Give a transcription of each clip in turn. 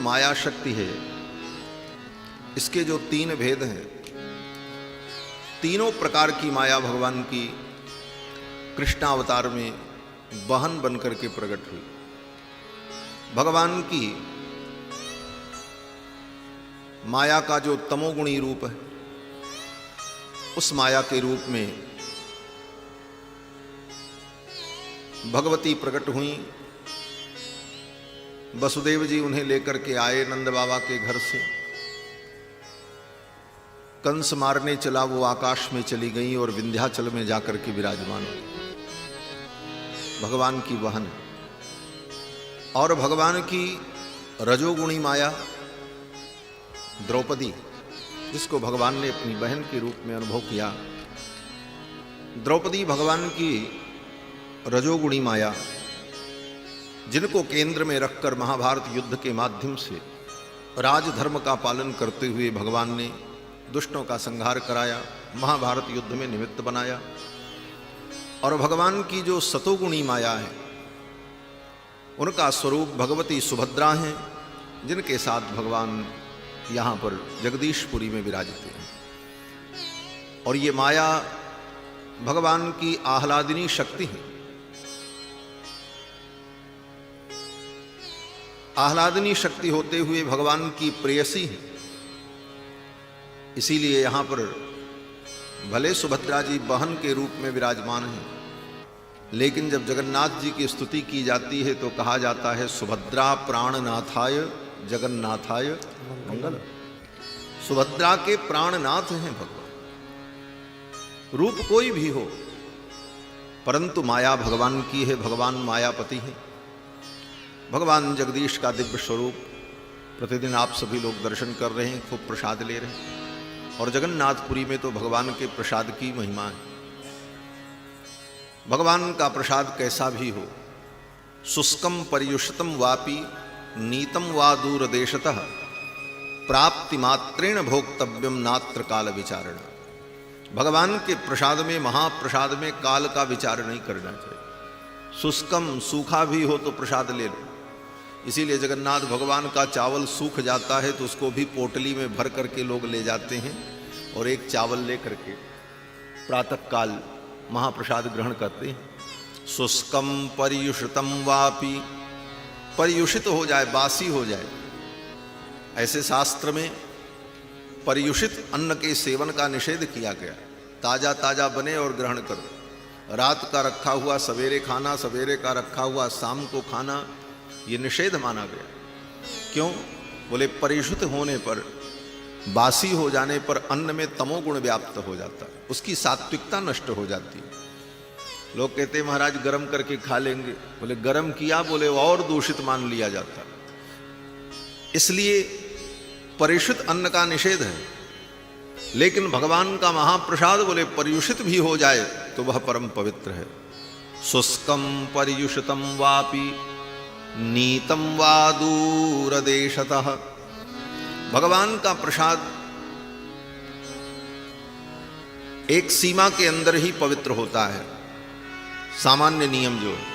माया शक्ति है, इसके जो तीन भेद हैं, तीनों प्रकार की माया भगवान की कृष्णावतार में बहन बनकर के प्रकट हुई। भगवान की माया का जो तमोगुणी रूप है, उस माया के रूप में भगवती प्रकट हुई। वसुदेव जी उन्हें लेकर के आए नंद बाबा के घर से। कंस मारने चला वो आकाश में चली गई और विंध्याचल में जाकर के विराजमान हुई, भगवान की बहन। और भगवान की रजोगुणी माया द्रौपदी, जिसको भगवान ने अपनी बहन के रूप में अनुभव किया। द्रौपदी भगवान की रजोगुणी माया, जिनको केंद्र में रखकर महाभारत युद्ध के माध्यम से राजधर्म का पालन करते हुए भगवान ने दुष्टों का संहार कराया, महाभारत युद्ध में निमित्त बनाया। और भगवान की जो सतोगुणी माया है, उनका स्वरूप भगवती सुभद्रा हैं, जिनके साथ भगवान यहाँ पर जगदीशपुरी में विराजित हैं। और ये माया भगवान की आह्लादिनी शक्ति है। आह्लादिनी शक्ति होते हुए भगवान की प्रेयसी है। इसीलिए यहाँ पर भले सुभद्रा जी बहन के रूप में विराजमान हैं, लेकिन जब जगन्नाथ जी की स्तुति की जाती है तो कहा जाता है सुभद्रा प्राणनाथाय जगन्नाथाय मंगल। सुभद्रा के प्राणनाथ हैं भगवान। रूप कोई भी हो, परंतु माया भगवान की है, भगवान मायापति है। भगवान जगदीश का दिव्य स्वरूप प्रतिदिन आप सभी लोग दर्शन कर रहे हैं, खूब प्रसाद ले रहे हैं। और जगन्नाथपुरी में तो भगवान के प्रसाद की महिमा है। भगवान का प्रसाद कैसा भी हो, शुष्कम पर्युषितम वापि नीतम वा दूर देशतः प्राप्ति मात्रेण भोक्तव्यम नात्र काल विचारण। भगवान के प्रसाद में, महाप्रसाद में काल का विचार नहीं करना चाहिए। शुष्कम, सूखा भी हो तो प्रसाद ले लो। इसीलिए जगन्नाथ भगवान का चावल सूख जाता है तो उसको भी पोटली में भर करके लोग ले जाते हैं और एक चावल ले करके प्रातः काल महाप्रसाद ग्रहण करते हैं। शुष्कम पर्युषितम वापि, पर्युषित हो जाए, बासी हो जाए। ऐसे शास्त्र में पर्युषित अन्न के सेवन का निषेध किया गया। ताजा ताजा बने और ग्रहण करो। रात का रखा हुआ सवेरे खाना, सवेरे का रखा हुआ शाम को खाना, ये निषेध माना गया। क्यों? बोले पर्युषित होने पर, बासी हो जाने पर अन्न में तमोगुण व्याप्त हो जाता है, उसकी सात्विकता नष्ट हो जाती है। लोग कहते हैं महाराज गरम करके खा लेंगे। बोले गरम किया, बोले और दूषित मान लिया जाता है। इसलिए परिषित अन्न का निषेध है। लेकिन भगवान का महाप्रसाद बोले पर्युषित भी हो जाए तो वह परम पवित्र है। शुष्कम पर्युषितम वापि नीतम वा दूर देशतः। भगवान का प्रसाद एक सीमा के अंदर ही पवित्र होता है। सामान्य नियम जो है,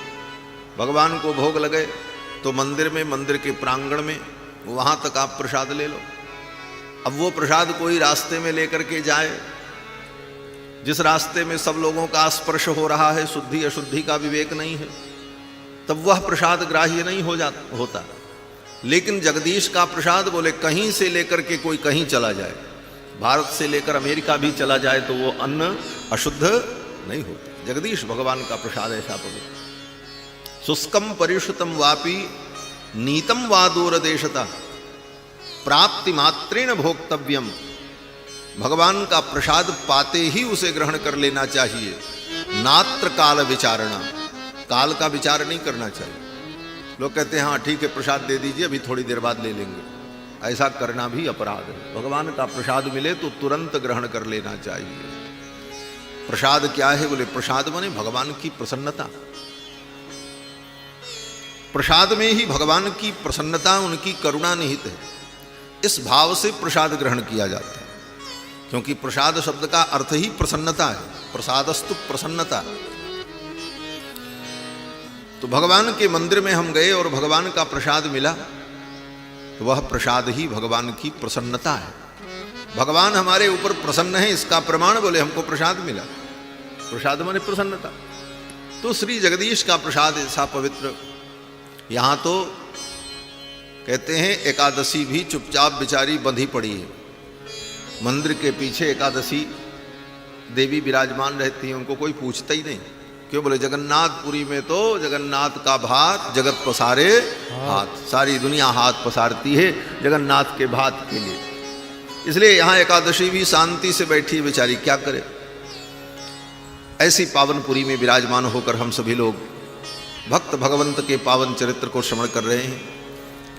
भगवान को भोग लगे तो मंदिर में, मंदिर के प्रांगण में, वहां तक आप प्रसाद ले लो। अब वो प्रसाद कोई रास्ते में लेकर के जाए, जिस रास्ते में सब लोगों का स्पर्श हो रहा है, शुद्धि अशुद्धि का विवेक नहीं है, तब वह प्रसाद ग्राह्य नहीं होता। लेकिन जगदीश का प्रसाद बोले कहीं से लेकर के कोई कहीं चला जाए, भारत से लेकर अमेरिका भी चला जाए तो वो अन्न अशुद्ध नहीं होता। जगदीश भगवान का प्रसाद ऐसा पवित्र। शुष्कम पर्युषितम वापि नीतम वा दूर देशतः प्राप्ति मात्रेण भोक्तव्यम। भगवान का प्रसाद पाते ही उसे ग्रहण कर लेना चाहिए। नात्र काल विचारणा, काल का विचार नहीं करना चाहिए। लोग कहते हैं हाँ ठीक है प्रसाद दे दीजिए, अभी थोड़ी देर बाद ले लेंगे। ऐसा करना भी अपराध है। भगवान का प्रसाद मिले तो तुरंत ग्रहण कर लेना चाहिए। प्रसाद क्या है? बोले प्रसाद माने भगवान की प्रसन्नता। प्रसाद में ही भगवान की प्रसन्नता, उनकी करुणा निहित है। इस भाव से प्रसाद ग्रहण किया जाता है, क्योंकि प्रसाद शब्द का अर्थ ही प्रसन्नता है। प्रसादस्तु प्रसन्नता। तो भगवान के मंदिर में हम गए और भगवान का प्रसाद मिला तो वह प्रसाद ही भगवान की प्रसन्नता है। भगवान हमारे ऊपर प्रसन्न है, इसका प्रमाण बोले हमको प्रसाद मिला। प्रसाद माने प्रसन्नता। तो श्री जगदीश का प्रसाद ऐसा पवित्र। यहाँ तो कहते हैं एकादशी भी चुपचाप बेचारी बंधी पड़ी है। मंदिर के पीछे एकादशी देवी विराजमान रहती है, उनको कोई पूछता ही नहीं। क्यों बोले जगन्नाथपुरी में तो जगन्नाथ का भात जगत पसारे हाथ, सारी दुनिया हाथ पसारती है जगन्नाथ के भात के लिए। इसलिए यहाँ एकादशी भी शांति से बैठी है बेचारी, क्या करे। ऐसी पावनपुरी में विराजमान होकर हम सभी लोग भक्त भगवंत के पावन चरित्र को श्रवण कर रहे हैं।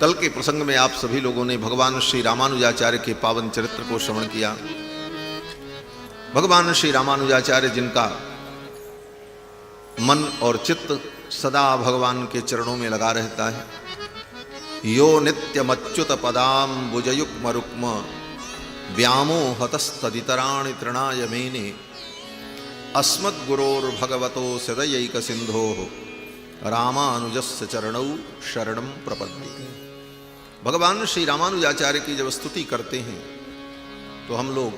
कल के प्रसंग में आप सभी लोगों ने भगवान श्री रामानुजाचार्य के पावन चरित्र को श्रवण किया। भगवान श्री रामानुजाचार्य जिनका मन और चित्त सदा भगवान के चरणों में लगा रहता है। यो नित्यमच्युत पदाम्बुजयुग्म रुक्म व्यामोहतस्तदितराणि तृणाय मेने अस्मद्गुरोर्भगवतो सदयैक सिन्धोः रामानुजस्य चरणौ शरणं प्रपद्ये। भगवान श्री रामानुजाचार्य की जब स्तुति करते हैं तो हम लोग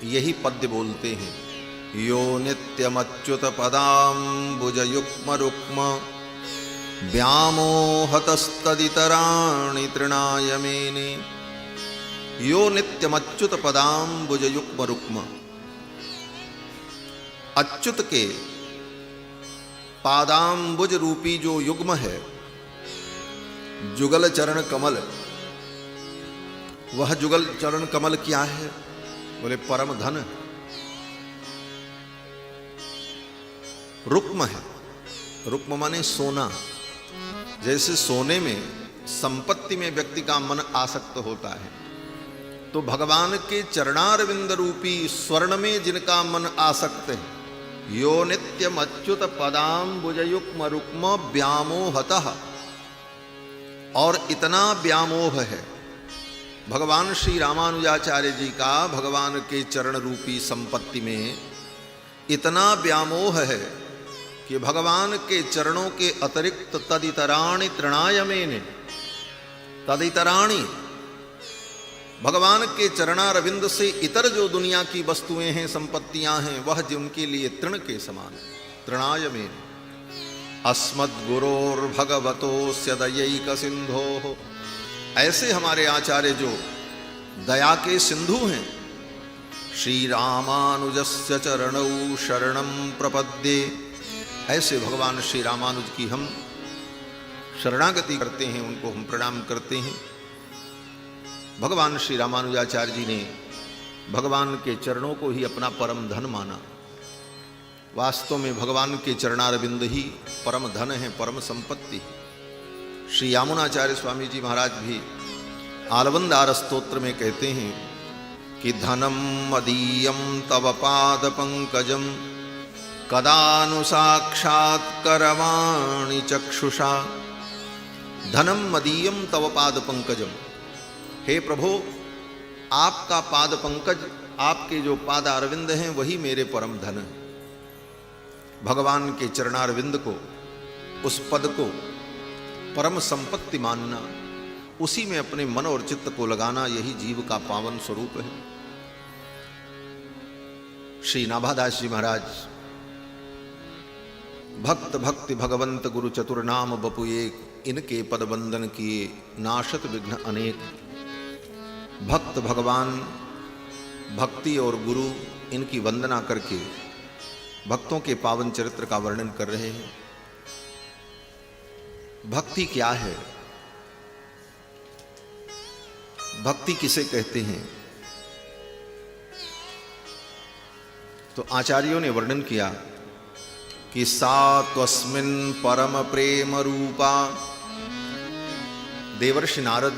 यही पद्य बोलते हैं। यो नित्यमच्युत पदाम्बुजयुग्म रुक्म व्यामोहतस्तदितराणि तृणाय मेने। यो नित्यमच्युत पदाम्बुजयुग्म रुक्म, अच्युत के पादाम्बुज रूपी जो युग्म है, जुगल चरण कमल, वह जुगल चरण कमल क्या है बोले परम धन। रुक्म है, रुक्म माने सोना। जैसे सोने में संपत्ति में व्यक्ति का मन आसक्त होता है, तो भगवान के चरणारविंद रूपी स्वर्ण में जिनका मन आसक्त है, यो नित्यम अच्युत पदाम्बुजयुग्म रुक्म व्यामोहतः, और इतना व्यामोह है भगवान श्री रामानुजाचार्य जी का भगवान के चरण रूपी संपत्ति में, इतना व्यामोह है कि भगवान के चरणों के अतिरिक्त तदितराणि तृणाय मेने, तदितराणि भगवान के चरणारविंद से इतर जो दुनिया की वस्तुएं हैं, संपत्तियां हैं, वह जिनके लिए तृण के समान है। तृणाय मेने अस्मद्गुरोर्भगवतोस्य दयैक सिन्धोः, ऐसे हमारे आचार्य जो दया के सिंधु हैं, श्री रामानुजस्य चरणौ शरणं प्रपद्ये, ऐसे भगवान श्री रामानुज की हम शरणागति करते हैं, उनको हम प्रणाम करते हैं। भगवान श्री रामानुजाचार्य जी ने भगवान के चरणों को ही अपना परम धन माना। वास्तव में भगवान के चरणारविंद ही परम धन है, परम संपत्ति। श्री यामुनाचार्य स्वामी जी महाराज भी आलवंदार स्तोत्र में कहते हैं कि धनम मदीयम तव पाद पंकजम कदानु साक्षात्करवाणि चक्षुषा। धनम मदीयम तव पाद पंकजम, हे प्रभु आपका पाद पंकज, आपके जो पाद अरविंद हैं वही मेरे परम धन है। भगवान के चरणारविंद को, उस पद को परम संपत्ति मानना, उसी में अपने मन और चित्त को लगाना, यही जीव का पावन स्वरूप है। श्री नाभादास जी महाराज भक्त भक्ति भगवंत गुरु चतुर नाम बपु एक, इनके पद बंदन किए नाशत विघ्न अनेक। भक्त भगवान, भक्ति और गुरु, इनकी वंदना करके भक्तों के पावन चरित्र का वर्णन कर रहे हैं। भक्ति क्या है, भक्ति किसे कहते हैं, तो आचार्यों ने वर्णन किया कि सा त्वस्मिन् परम प्रेम रूपा। देवर्षि नारद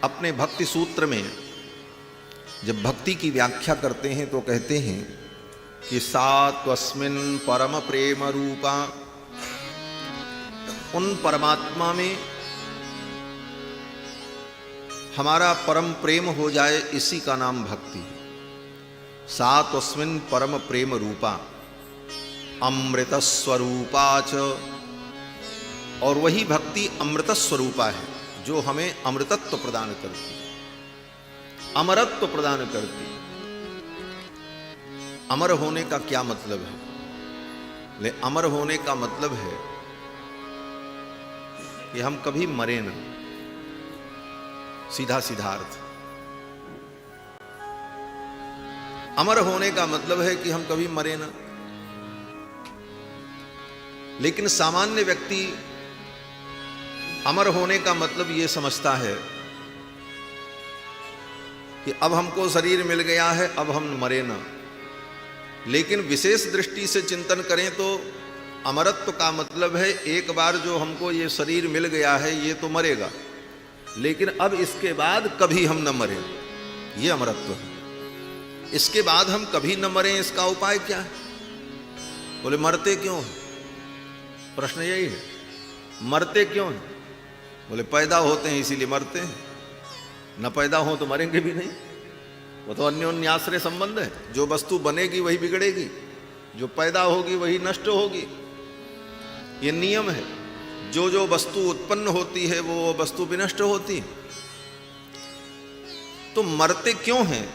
अपने भक्ति सूत्र में जब भक्ति की व्याख्या करते हैं तो कहते हैं कि सा त्वस्मिन् परम प्रेम रूपा, उन परमात्मा में हमारा परम प्रेम हो जाए, इसी का नाम भक्ति। सा त्वस्मिन् परम प्रेम रूपा अमृत स्वरूपा च, और वही भक्ति अमृत स्वरूपा है, जो हमें अमृतत्व प्रदान करती, अमरत्व प्रदान करती। अमर होने का क्या मतलब है? ले अमर होने का मतलब है कि हम कभी मरे ना, सीधा सीधा अर्थ। अमर होने का मतलब है कि हम कभी मरे ना। लेकिन सामान्य व्यक्ति अमर होने का मतलब यह समझता है कि अब हमको शरीर मिल गया है, अब हम मरे ना। लेकिन विशेष दृष्टि से चिंतन करें तो अमरत्व का मतलब है एक बार जो हमको ये शरीर मिल गया है ये तो मरेगा, लेकिन अब इसके बाद कभी हम न मरें, ये अमरत्व है। इसके बाद हम कभी न मरें, इसका उपाय क्या है? बोले मरते क्यों हैं? प्रश्न यही है, मरते क्यों हैं? बोले पैदा होते हैं इसीलिए मरते हैं, न पैदा हो तो मरेंगे भी नहीं। वो तो अन्योन्याश्रय संबंध है। जो वस्तु बनेगी वही बिगड़ेगी, जो पैदा होगी वही नष्ट होगी, ये नियम है। जो जो वस्तु उत्पन्न होती है वो वस्तु विनष्ट होती है। तो मरते क्यों हैं,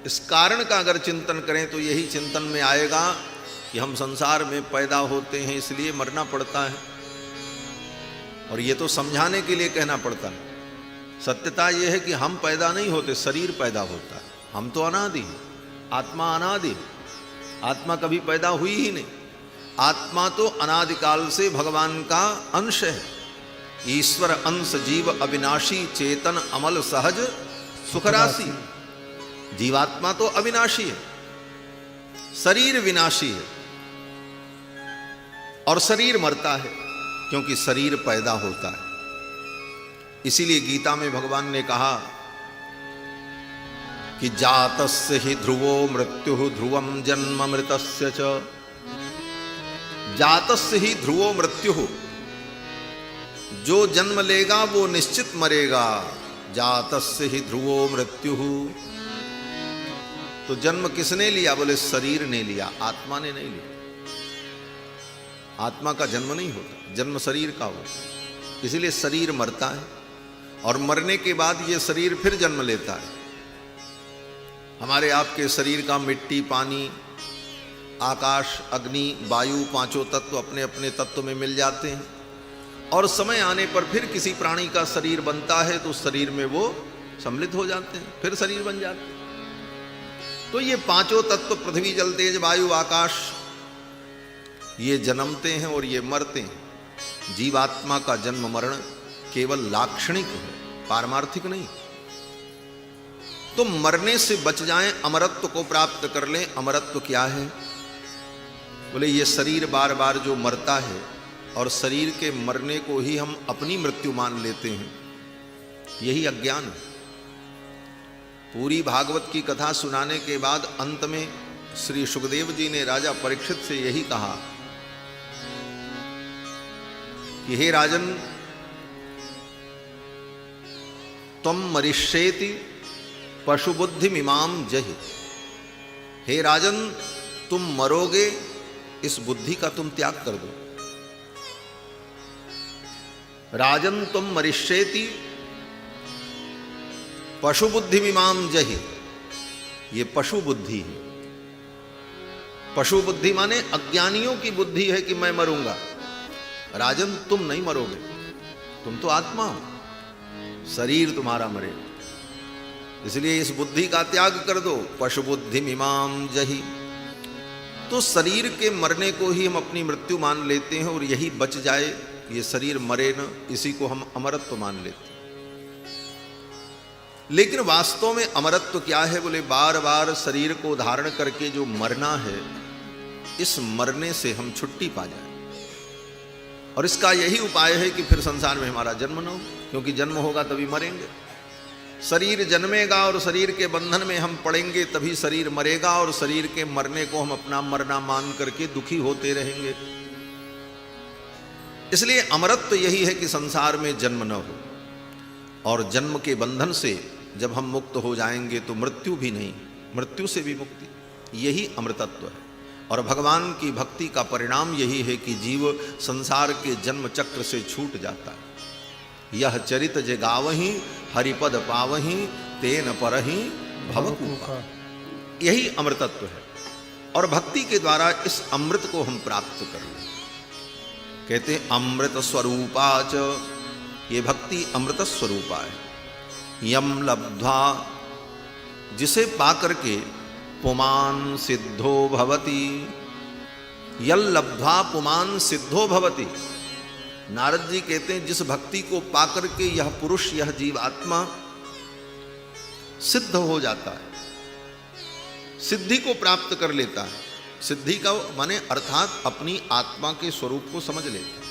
इस कारण का अगर चिंतन करें तो यही चिंतन में आएगा कि हम संसार में पैदा होते हैं इसलिए मरना पड़ता है। और ये तो समझाने के लिए कहना पड़ता है। सत्यता यह है कि हम पैदा नहीं होते, शरीर पैदा होता है। हम तो अनादि हैं, आत्मा अनादि है, आत्मा कभी पैदा हुई ही नहीं। आत्मा तो अनादिकाल से भगवान का अंश है। ईश्वर अंश जीव अविनाशी चेतन अमल सहज सुखराशि। जीवात्मा तो अविनाशी है, शरीर विनाशी है और शरीर मरता है क्योंकि शरीर पैदा होता है। इसीलिए गीता में भगवान ने कहा कि जातस्य हि ध्रुवो मृत्युः ध्रुवम जन्म मृतस्य च। जातस्य ही ध्रुवो मृत्युः, जो जन्म लेगा वो निश्चित मरेगा। जातस्य ही ध्रुवो मृत्युः, तो जन्म किसने लिया? बोले शरीर ने लिया, आत्मा ने नहीं लिया। आत्मा का जन्म नहीं होता, जन्म शरीर का होता। इसीलिए शरीर मरता है और मरने के बाद ये शरीर फिर जन्म लेता है। हमारे आपके शरीर का मिट्टी, पानी, आकाश, अग्नि, वायु, पांचों तत्व अपने अपने तत्व में मिल जाते हैं और समय आने पर फिर किसी प्राणी का शरीर बनता है तो शरीर में वो सम्मिलित हो जाते हैं, फिर शरीर बन जाते हैं। तो ये पांचों तत्व पृथ्वी, जल, तेज, वायु, आकाश, ये जन्मते हैं और ये मरते हैं। जीवात्मा का जन्म मरण केवल लाक्षणिक है, पारमार्थिक नहीं। तो मरने से बच जाएं, अमरत्व को प्राप्त कर लें। अमरत्व क्या है? बोले ये शरीर बार बार जो मरता है और शरीर के मरने को ही हम अपनी मृत्यु मान लेते हैं, यही अज्ञान है। पूरी भागवत की कथा सुनाने के बाद अंत में श्री सुखदेव जी ने राजा परीक्षित से यही कहा कि हे राजन, त्वं मरिष्येति पशुबुद्धि मिमाम जहि। हे राजन, तुम मरोगे, इस बुद्धि का तुम त्याग कर दो। राजन तुम मरिष्येति पशुबुद्धि मिमाम जहि, ये पशु बुद्धि है। पशु बुद्धि माने अज्ञानियों की बुद्धि है कि मैं मरूंगा। राजन तुम नहीं मरोगे, तुम तो आत्मा हो, शरीर तुम्हारा मरेगा। इसलिए इस बुद्धि का त्याग कर दो। पशु बुद्धि मिमाम जहि, तो शरीर के मरने को ही हम अपनी मृत्यु मान लेते हैं और यही बच जाए, ये शरीर मरे न, इसी को हम अमरत्व मान लेते हैं। लेकिन वास्तव में अमरत्व क्या है? बोले बार बार शरीर को धारण करके जो मरना है, इस मरने से हम छुट्टी पा जाए। और इसका यही उपाय है कि फिर संसार में हमारा जन्म न हो, क्योंकि जन्म होगा तभी मरेंगे। शरीर जन्मेगा और शरीर के बंधन में हम पड़ेंगे, तभी शरीर मरेगा और शरीर के मरने को हम अपना मरना मान करके दुखी होते रहेंगे। इसलिए अमरत्व यही है कि संसार में जन्म न हो, और जन्म के बंधन से जब हम मुक्त हो जाएंगे तो मृत्यु भी नहीं, मृत्यु से भी मुक्ति, यही अमृतत्व है। और भगवान की भक्ति का परिणाम यही है कि जीव संसार के जन्म चक्र से छूट जाता है। यह चरित जे गावहीं हरिपद पावहीं तेन परहीं भवकूपा। यही अमृतत्व है और भक्ति के द्वारा इस अमृत को हम प्राप्त कर लें। कहते हैं अमृत स्वरूपा च, ये भक्ति अमृत स्वरूपा है। यम लब्ध्वा, जिसे पाकर के पुमान सिद्धो भवति, यल लब्ध्वा पुमान सिद्धो भवति। नारद जी कहते हैं जिस भक्ति को पाकर के यह पुरुष, यह जीवात्मा सिद्ध हो जाता है, सिद्धि को प्राप्त कर लेता है। सिद्धि का माने अर्थात अपनी आत्मा के स्वरूप को समझ लेता है,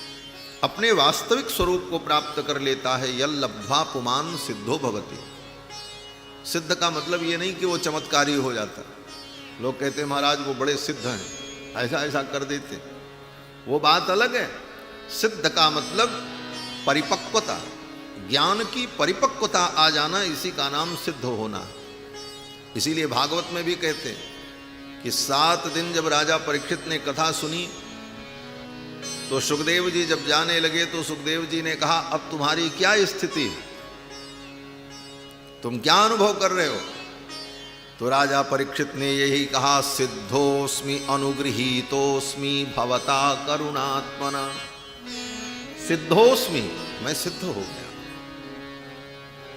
अपने वास्तविक स्वरूप को प्राप्त कर लेता है। यल लब्ध्वा पुमान सिद्धो भवति। सिद्ध का मतलब ये नहीं कि वो चमत्कारी हो जाता। लोग कहते हैं महाराज वो बड़े सिद्ध हैं, ऐसा ऐसा कर देते, वो बात अलग है। सिद्ध का मतलब परिपक्वता, ज्ञान की परिपक्वता आ जाना, इसी का नाम सिद्ध होना। इसीलिए भागवत में भी कहते हैं कि 7 दिन जब राजा परीक्षित ने कथा सुनी तो सुखदेव जी जब जाने लगे तो सुखदेव जी ने कहा अब तुम्हारी क्या स्थिति है, तुम क्या अनुभव कर रहे हो? तो राजा परीक्षित ने यही कहा सिद्धोस्मि अनुगृहीतोस्मि भवता करुणात्मना। सिद्धोस्मि, मैं सिद्ध हो गया।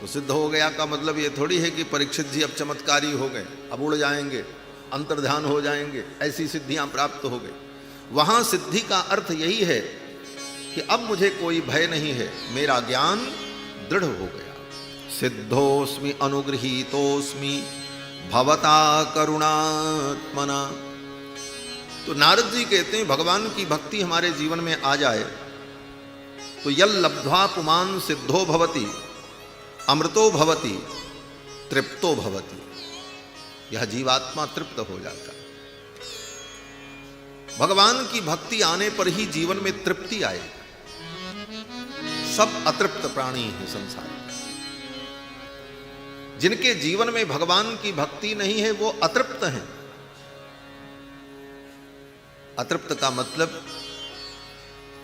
तो सिद्ध हो गया का मतलब ये थोड़ी है कि परीक्षित जी अब चमत्कारी हो गए, अब उड़ जाएंगे, अंतर्ध्यान हो जाएंगे, ऐसी सिद्धियां प्राप्त हो गई। वहां सिद्धि का अर्थ यही है कि अब मुझे कोई भय नहीं है, मेरा ज्ञान दृढ़ हो गया। सिद्धोस्मि अनुगृहीतोस्मि भवता करुणात्मना। तो नारद जी कहते हैं भगवान की भक्ति हमारे जीवन में आ जाए तो यल लब्ध्वा पुमान सिद्धो भवति, अमृतो भवति, तृप्तो भवति। यह जीवात्मा तृप्त हो जाता है। भगवान की भक्ति आने पर ही जीवन में तृप्ति आए। सब अतृप्त प्राणी हैं संसार में। जिनके जीवन में भगवान की भक्ति नहीं है वो अतृप्त हैं। अतृप्त का मतलब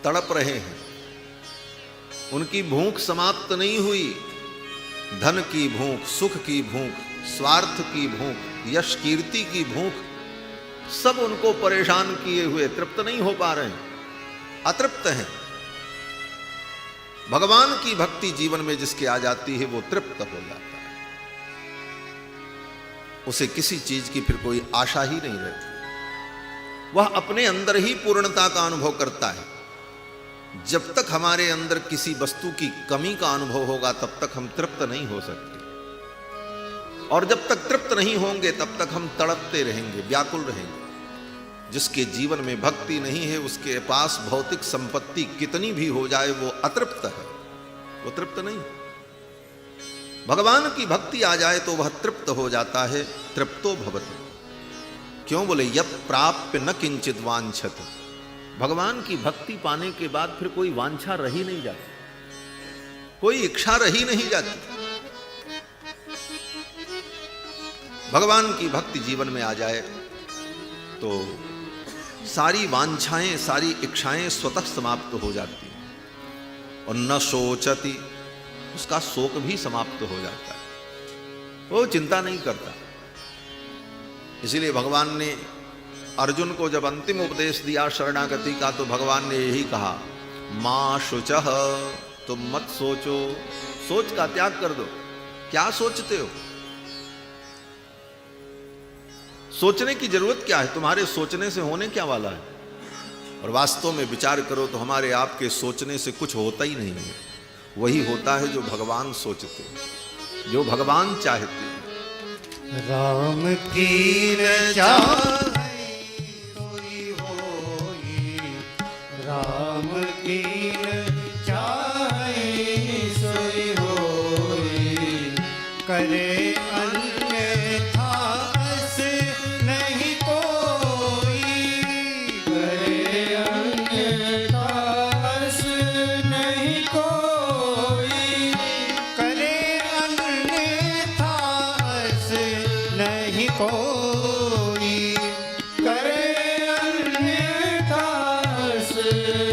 तड़प रहे हैं, उनकी भूख समाप्त नहीं हुई। धन की भूख, सुख की भूख, स्वार्थ की भूख, यश कीर्ति की भूख, सब उनको परेशान किए हुए तृप्त नहीं हो पा रहे हैं, अतृप्त हैं। भगवान की भक्ति जीवन में जिसके आ जाती है वो तृप्त हो जाता है। उसे किसी चीज की फिर कोई आशा ही नहीं रहती। वह अपने अंदर ही पूर्णता का अनुभव करता है। जब तक हमारे अंदर किसी वस्तु की कमी का अनुभव होगा तब तक हम तृप्त नहीं हो सकते, और जब तक तृप्त नहीं होंगे तब तक हम तड़पते रहेंगे, व्याकुल रहेंगे। जिसके जीवन में भक्ति नहीं है उसके पास भौतिक संपत्ति कितनी भी हो जाए वो अतृप्त है, वो तृप्त नहीं। भगवान की भक्ति आ जाए तो वह तृप्त हो जाता है, तृप्तो भवति। क्यों बोले यत् प्राप्य न किंचित वांछत। भगवान की भक्ति पाने के बाद फिर कोई वांछा रही नहीं जाती, कोई इच्छा रही नहीं जाती। भगवान की भक्ति जीवन में आ जाए तो सारी वांछाएं, सारी इच्छाएं स्वतः समाप्त हो जाती हैं। और न शोचति, उसका शोक भी समाप्त हो जाता है, वो चिंता नहीं करता। इसीलिए भगवान ने अर्जुन को जब अंतिम उपदेश दिया शरणागति का तो भगवान ने यही कहा मां शुचः, तुम मत सोचो, सोच का त्याग कर दो। क्या सोचते हो? सोचने की जरूरत क्या है? तुम्हारे सोचने से होने क्या वाला है? और वास्तव में विचार करो तो हमारे आपके सोचने से कुछ होता ही नहीं है। वही होता है जो भगवान सोचते हैं, जो भगवान चाहते हैं। राम की न चाहे सोई होई, राम की न चाहे सोई होई, करे अन्यथा अस नहीं कोई, करे अन्यथा अस नहीं कोई, करे अन्यथा अस नहीं कोई, करे अन्यथा अस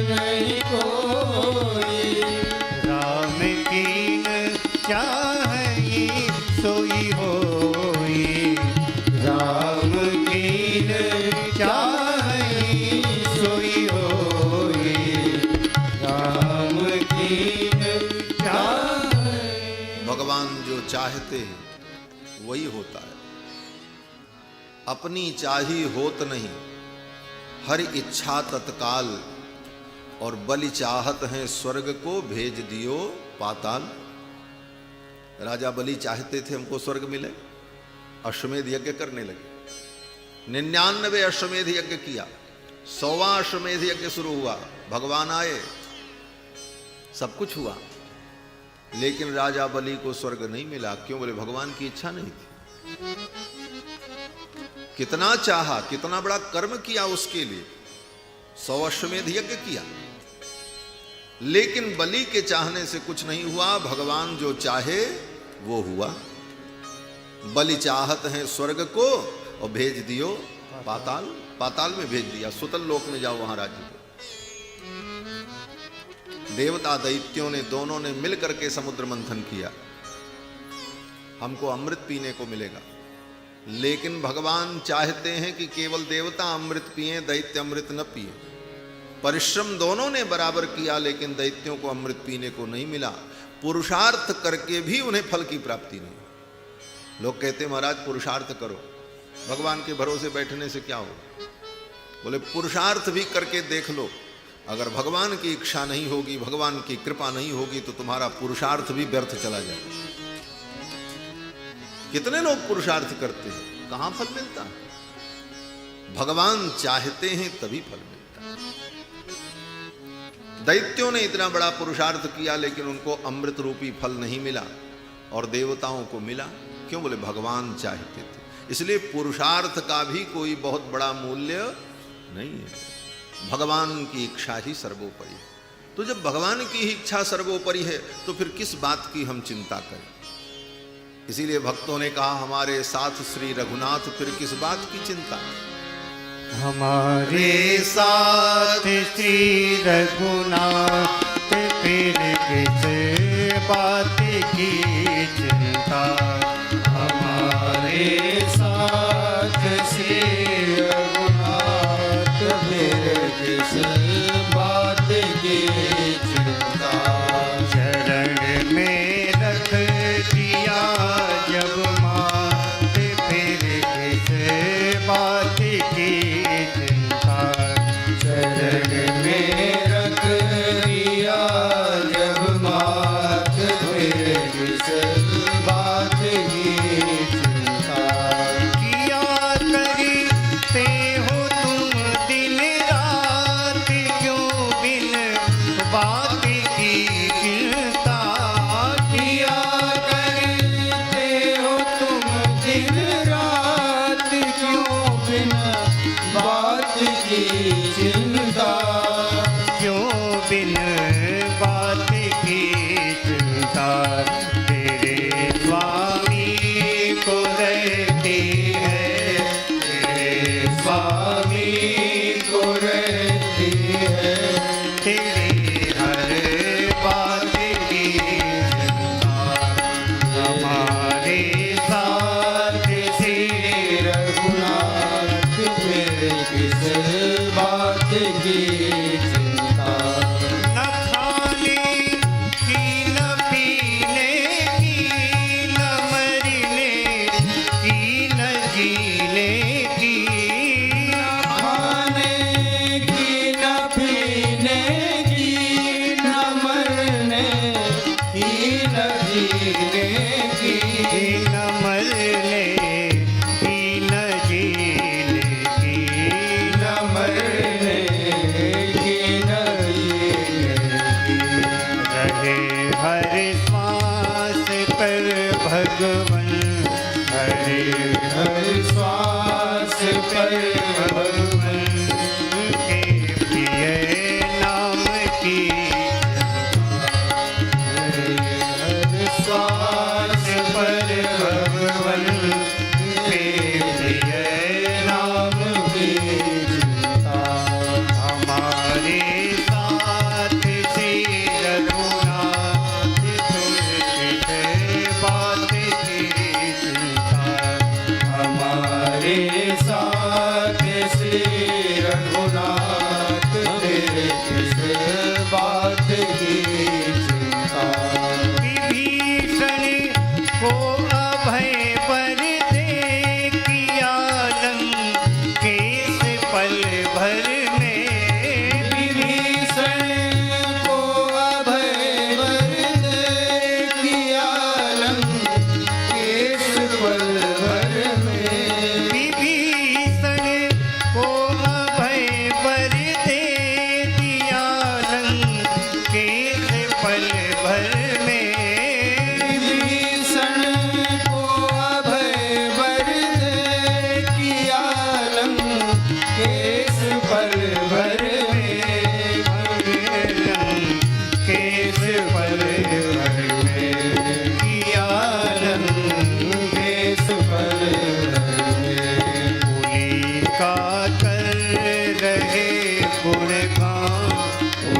नहीं कोई। राम चाहते हैं वही होता है। अपनी चाही होत नहीं, हर इच्छा तत्काल, और बलि चाहत हैं स्वर्ग को, भेज दियो पाताल। राजा बलि चाहते थे हमको स्वर्ग मिले, अश्वमेध यज्ञ करने लगे। 99 अश्वमेध यज्ञ किया, 100वां अश्वमेध यज्ञ शुरू हुआ, भगवान आए, सब कुछ हुआ, लेकिन राजा बलि को स्वर्ग नहीं मिला। क्यों? बोले भगवान की इच्छा नहीं थी। कितना चाहा, कितना बड़ा कर्म किया उसके लिए, 100 अश्वमेध यज्ञ किया, लेकिन बलि के चाहने से कुछ नहीं हुआ। भगवान जो चाहे वो हुआ। बलि चाहत हैं स्वर्ग को और भेज दियो पाताल, पाताल में भेज दिया, सुतल लोक में जाओ, वहां राज्य करो। देवता दैत्यों ने दोनों ने मिलकर के समुद्र मंथन किया, हमको अमृत पीने को मिलेगा, लेकिन भगवान चाहते हैं कि केवल देवता अमृत पिए, दैत्य अमृत न पिए। परिश्रम दोनों ने बराबर किया, लेकिन दैत्यों को अमृत पीने को नहीं मिला। पुरुषार्थ करके भी उन्हें फल की प्राप्ति नहीं। लोग कहते महाराज पुरुषार्थ करो, भगवान के भरोसे बैठने से क्या होगा? बोले पुरुषार्थ भी करके देख लो, अगर भगवान की इच्छा नहीं होगी, भगवान की कृपा नहीं होगी, तो तुम्हारा पुरुषार्थ भी व्यर्थ चला जाएगा। कितने लोग पुरुषार्थ करते हैं, कहां फल मिलता है? भगवान चाहते हैं तभी फल मिलता है। दैत्यों ने इतना बड़ा पुरुषार्थ किया, लेकिन उनको अमृत रूपी फल नहीं मिला, और देवताओं को मिला। क्यों? बोले भगवान चाहते थे। इसलिए पुरुषार्थ का भी कोई बहुत बड़ा मूल्य नहीं है, भगवान की इच्छा ही सर्वोपरि है। तो जब भगवान की ही इच्छा सर्वोपरि है, तो फिर किस बात की हम चिंता करें? इसीलिए भक्तों ने कहा हमारे साथ श्री रघुनाथ, फिर किस बात की चिंता? हमारे साथ श्री रघुनाथ, फिर किस बात की चिंता। हमारे साथ श्री रघुनाथ, फिर किस बात की चिंता। चरण में रख दिया जब मात, फिर किस बात की चिंता। चरण में रख दिया जब मात, फिर किस बात की चिंता। किया करते हो तुम दिन रात, क्यों बिन बात की चिंता। किया करते हो तुम दिन रात, क्यों बिन बात की चिंता। क्यों बिन बात की चिंता। तेरे स्वामी को रहती है, तेरे स्वामी को रहती है, तेरी हर बात की चिंता। हमारे साथ श्री रघुनाथ, फिर किस बात की चिंता। न खाने की, न पीने की, न मरने की, न जीने की। न खाने की, न पीने की, न मरने की, न जीने की। न मरने की, न जीने की, न मरने की, न जीने की। रहे हर श्वास पर भगवन, हरे हर श्वास पर भगवन के प्रिय नाम की। हरे हर श्वास पर भगवन के प्रिय नाम की चिंता। हमारे साथ श्री रघुनाथ, तुम किस बात की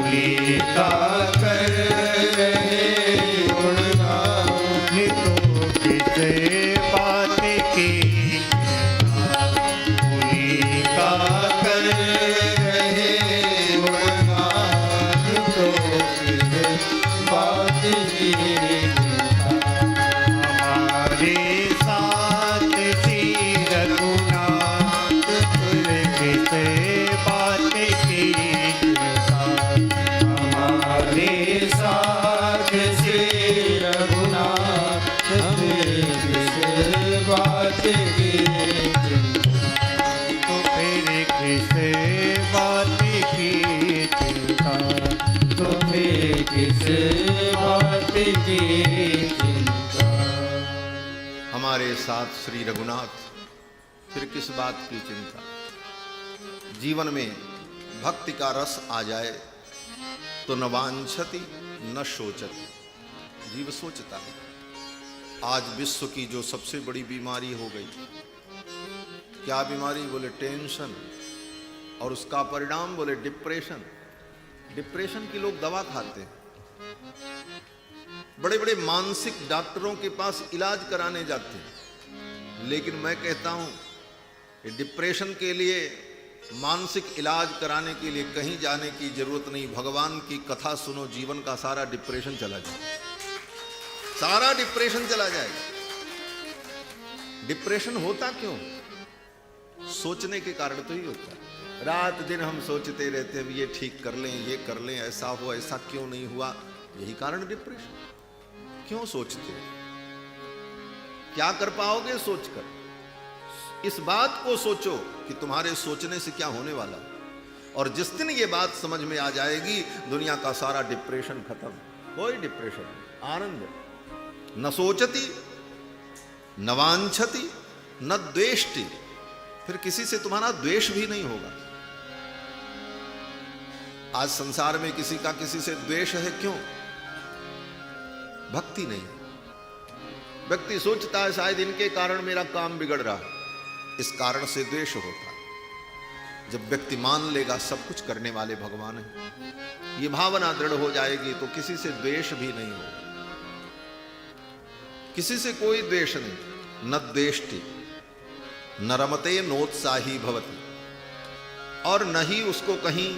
भूली का कर रहे गुणगान तो किस बात की भूली का कर रहे गुणगान तो किस बात की हमारे साथ श्री रघुनाथ तुल किस बात की हमारे साथ श्री रघुनाथ तुल किस बात की तो फिर किस बात की चिंता तो फिर किस बात की चिंता हमारे साथ श्री रघुनाथ, फिर किस बात की चिंता। जीवन में भक्ति का रस आ जाए तो न वांछति न शोचति, जीव सोचता है। आज विश्व की जो सबसे बड़ी बीमारी हो गई, क्या बीमारी? बोले टेंशन, और उसका परिणाम बोले डिप्रेशन। डिप्रेशन की लोग दवा खाते हैं, बड़े बड़े मानसिक डॉक्टरों के पास इलाज कराने जाते हैं। लेकिन मैं कहता हूं डिप्रेशन के लिए, मानसिक इलाज कराने के लिए कहीं जाने की जरूरत नहीं। भगवान की कथा सुनो, जीवन का सारा डिप्रेशन चला जाए, सारा डिप्रेशन चला जाएगा। डिप्रेशन होता क्यों? सोचने के कारण तो ही होता है। रात दिन हम सोचते रहते हैं ये ठीक कर लें, ये कर लें, ऐसा हो, ऐसा क्यों नहीं हुआ, यही कारण डिप्रेशन। क्यों सोचते हो? क्या कर पाओगे सोचकर? इस बात को सोचो कि तुम्हारे सोचने से क्या होने वाला है, और जिस दिन ये बात समझ में आ जाएगी, दुनिया का सारा डिप्रेशन खत्म। कोई डिप्रेशन नहीं, आनंद। न सोचती न वांछति न द्वेष्टि, फिर किसी से तुम्हारा द्वेष भी नहीं होगा। आज संसार में किसी का किसी से द्वेष है, क्यों? भक्ति नहीं। व्यक्ति सोचता है शायद इनके कारण मेरा काम बिगड़ रहा है, इस कारण से द्वेष होता है। जब व्यक्ति मान लेगा सब कुछ करने वाले भगवान हैं, ये भावना दृढ़ हो जाएगी तो किसी से द्वेष भी नहीं होगा। किसी से कोई द्वेष नहीं। न द्वेष्टि न रमते नोत्साही भवति, और न ही उसको कहीं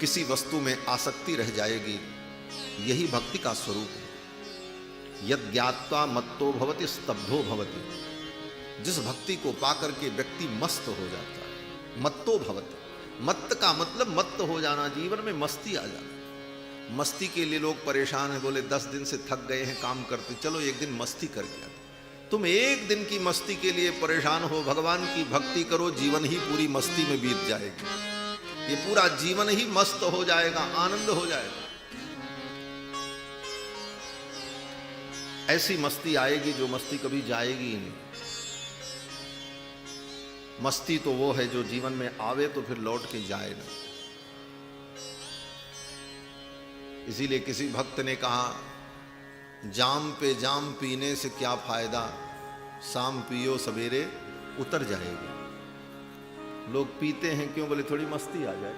किसी वस्तु में आसक्ति रह जाएगी। यही भक्ति का स्वरूप है। यद ज्ञात्वा मत्तो भवति स्तब्धो भवति, जिस भक्ति को पाकर के व्यक्ति मस्त हो जाता है। मत्तो भवति, मत्त का मतलब मत्त हो जाना, जीवन में मस्ती आ जाना। मस्ती के लिए लोग परेशान हैं, बोले 10 दिन से थक गए हैं काम करते, चलो एक दिन मस्ती करके आते। तुम एक दिन की मस्ती के लिए परेशान हो, भगवान की भक्ति करो, जीवन ही पूरी मस्ती में बीत जाएगी। ये पूरा जीवन ही मस्त हो जाएगा, आनंद हो जाएगा। ऐसी मस्ती आएगी जो मस्ती कभी जाएगी ही नहीं। मस्ती तो वो है जो जीवन में आवे तो फिर लौट के जाए ना। इसीलिए किसी भक्त ने कहा, जाम पे जाम पीने से क्या फायदा, शाम पियो सवेरे उतर जाएगा। लोग पीते हैं क्यों? बोले थोड़ी मस्ती आ जाए।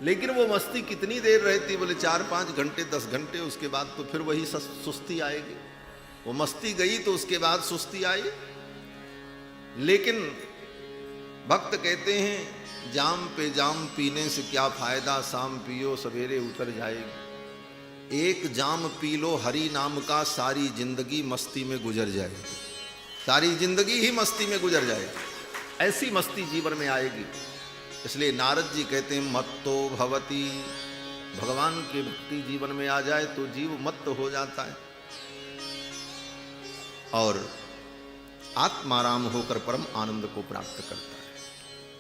लेकिन वो मस्ती कितनी देर रहती? बोले 4-5 घंटे 10 घंटे, उसके बाद तो फिर वही सुस्ती आएगी। वो मस्ती गई तो उसके बाद सुस्ती आई। लेकिन भक्त कहते हैं जाम पे जाम पीने से क्या फायदा, शाम पियो सवेरे उतर जाएगी। एक जाम पी लो हरि नाम का, सारी जिंदगी मस्ती में गुजर जाएगी। सारी जिंदगी ही मस्ती में गुजर जाएगी। ऐसी मस्ती जीवन में आएगी। इसलिए नारद जी कहते हैं मत्तो भवति, भगवान की भक्ति जीवन में आ जाए तो जीव मत्त हो जाता है और आत्माराम होकर परम आनंद को प्राप्त करता है।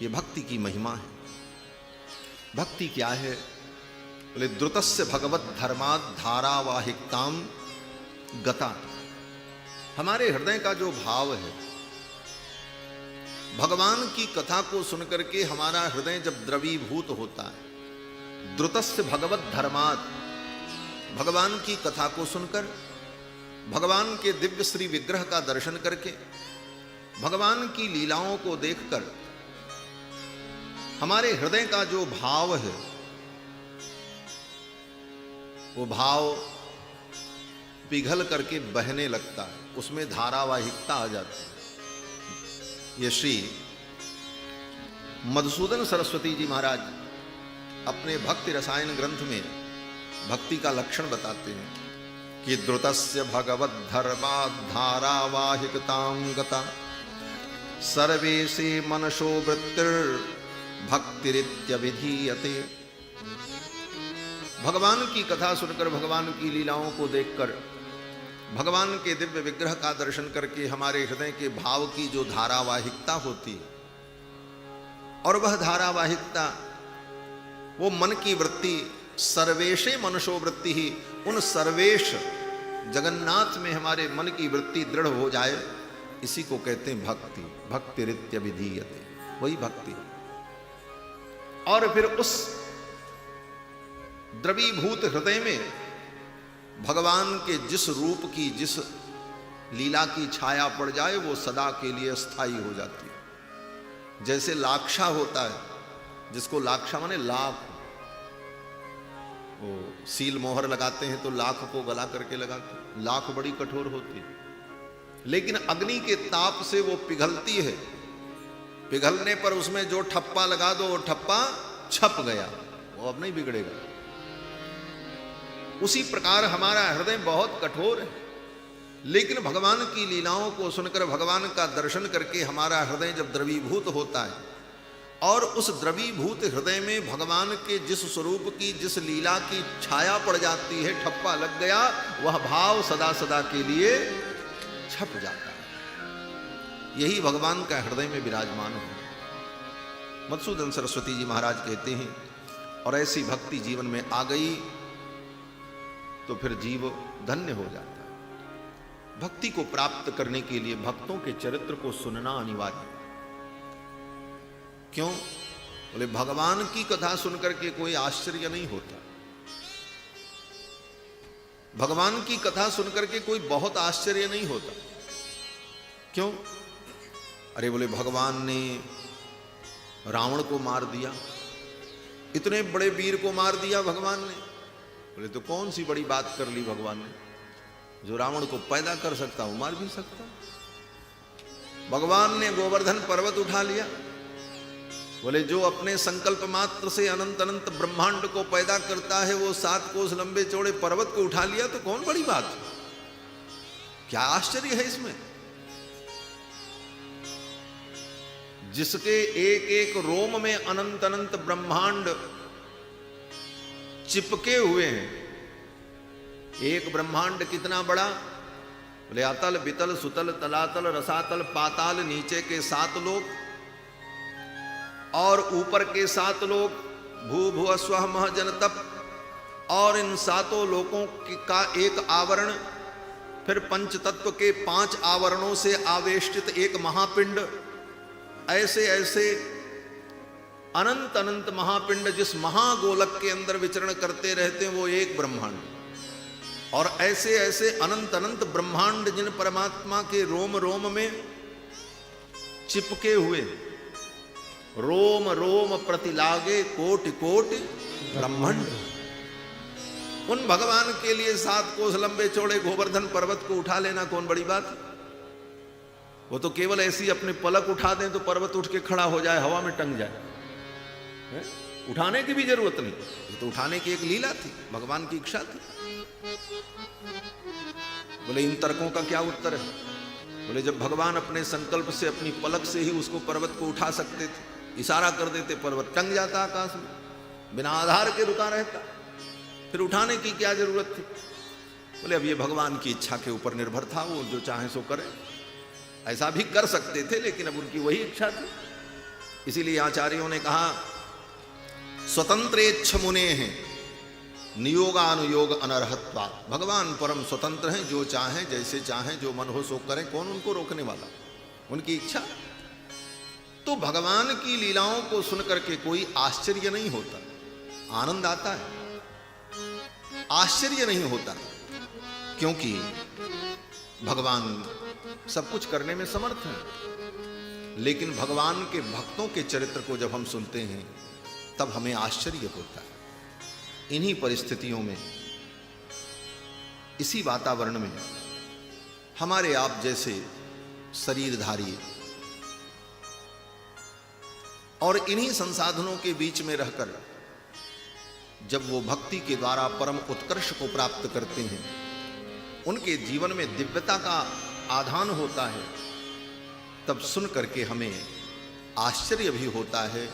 ये भक्ति की महिमा है। भक्ति क्या है? बोले द्रुतस्य भगवत धर्मात् धारावाहिकताम गता। हमारे हृदय का जो भाव है, भगवान की कथा को सुनकर के हमारा हृदय जब द्रवीभूत होता है, द्रुतस्य भगवत धर्मात्, भगवान की कथा को सुनकर, भगवान के दिव्य श्री विग्रह का दर्शन करके, भगवान की लीलाओं को देखकर हमारे हृदय का जो भाव है वो भाव पिघल करके बहने लगता है, उसमें धारावाहिकता आ जाती है। ये श्री मधुसूदन सरस्वती जी महाराज अपने भक्ति रसायन ग्रंथ में भक्ति का लक्षण बताते हैं कि द्रुतस्य भगवद धर्मात् धारावाहिकतां गता सर्वेशे मनसो वृत्तिर भक्तिरित्यभिधीयते। भगवान की कथा सुनकर, भगवान की लीलाओं को देखकर, भगवान के दिव्य विग्रह का दर्शन करके हमारे हृदय के भाव की जो धारावाहिकता होती है, और वह धारावाहिकता, वो मन की वृत्ति, सर्वेशे मनसो वृत्ति ही, उन सर्वेश जगन्नाथ में हमारे मन की वृत्ति दृढ़ हो जाए, इसी को कहते हैं भक्ति। भक्तिरित्यभिधीयते, वही भक्ति। और फिर उस द्रवीभूत हृदय में भगवान के जिस रूप की, जिस लीला की छाया पड़ जाए, वो सदा के लिए स्थायी हो जाती है। जैसे लाक्षा होता है, जिसको लाक्षा माने लाख, वो सील मोहर लगाते हैं तो लाख को गला करके लगाते हैं। लाख बड़ी कठोर होती है, लेकिन अग्नि के ताप से वो पिघलती है। पिघलने पर उसमें जो ठप्पा लगा दो, वो ठप्पा छप गया, वो अब नहीं बिगड़ेगा। उसी प्रकार हमारा हृदय बहुत कठोर है, लेकिन भगवान की लीलाओं को सुनकर, भगवान का दर्शन करके हमारा हृदय जब द्रवीभूत होता है, और उस द्रवीभूत हृदय में भगवान के जिस स्वरूप की, जिस लीला की छाया पड़ जाती है, ठप्पा लग गया, वह भाव सदा सदा के लिए छप जाता है। यही भगवान का हृदय में विराजमान हो। मधुसूदन सरस्वती जी महाराज कहते हैं, और ऐसी भक्ति जीवन में आ गई तो फिर जीव धन्य हो जाता है। भक्ति को प्राप्त करने के लिए भक्तों के चरित्र को सुनना अनिवार्य है। क्यों? बोले भगवान की कथा सुनकर के कोई आश्चर्य नहीं होता। भगवान की कथा सुनकर के कोई बहुत आश्चर्य नहीं होता। क्यों? अरे बोले भगवान ने रावण को मार दिया, इतने बड़े वीर को मार दिया भगवान ने। बोले तो कौन सी बड़ी बात कर ली भगवान ने? जो रावण को पैदा कर सकता वो मार भी सकता। भगवान ने गोवर्धन पर्वत उठा लिया। बोले जो अपने संकल्प मात्र से अनंत अनंत ब्रह्मांड को पैदा करता है, वो 7 कोस लंबे चौड़े पर्वत को उठा लिया, तो कौन बड़ी बात है? क्या आश्चर्य है इसमें? जिसके एक एक रोम में अनंत अनंत ब्रह्मांड चिपके हुए हैं। एक ब्रह्मांड कितना बड़ा? बोले अतल बितल सुतल तलातल रसातल पाताल, नीचे के 7 लोक और ऊपर के 7 लोक, भू भुव स्वः मह जन तप, और इन 7 लोकों का एक आवरण, फिर पंच तत्व के 5 आवरणों से आवेष्टित एक महापिंड। ऐसे ऐसे अनंत अनंत महापिंड जिस महागोलक के अंदर विचरण करते रहते हैं, वो एक ब्रह्मांड। और ऐसे ऐसे अनंत अनंत ब्रह्मांड जिन परमात्मा के रोम रोम में चिपके हुए, रोम रोम प्रति लागे कोटि कोटि ब्रह्मांड। उन भगवान के लिए 7 कोस लंबे चौड़े गोवर्धन पर्वत को उठा लेना कौन बड़ी बात? वो तो केवल ऐसी अपने पलक उठा दें तो पर्वत उठ के खड़ा हो जाए, हवा में टंग जाए। उठाने की भी जरूरत नहीं, ये तो उठाने की एक लीला थी, भगवान की इच्छा थी। बोले इन तर्कों का क्या उत्तर है? बोले जब भगवान अपने संकल्प से, अपनी पलक से ही उसको पर्वत को उठा सकते थे, इशारा कर देते, पर्वत टंग जाता आकाश में, बिना आधार के रुका रहता, फिर उठाने की क्या जरूरत थी? बोले अब ये भगवान की इच्छा के ऊपर निर्भर था, वो जो चाहे सो करे। ऐसा भी कर सकते थे, लेकिन अब उनकी वही इच्छा थी। इसीलिए आचार्यों ने कहा स्वतंत्रेच्छ मुने हैं नियोगानुयोग अनर्हत्वा। भगवान परम स्वतंत्र हैं, जो चाहें जैसे चाहें, जो मन हो सो करें, कौन उनको रोकने वाला? उनकी इच्छा। तो भगवान की लीलाओं को सुनकर के कोई आश्चर्य नहीं होता, आनंद आता है, आश्चर्य नहीं होता, क्योंकि भगवान सब कुछ करने में समर्थ है। लेकिन भगवान के भक्तों के चरित्र को जब हम सुनते हैं, तब हमें आश्चर्य होता है। इन्हीं परिस्थितियों में इसी वातावरण में हमारे आप जैसे शरीरधारी और इन्हीं संसाधनों के बीच में रहकर जब वो भक्ति के द्वारा परम उत्कर्ष को प्राप्त करते हैं, उनके जीवन में दिव्यता का आधान होता है, तब सुन करके हमें आश्चर्य भी होता है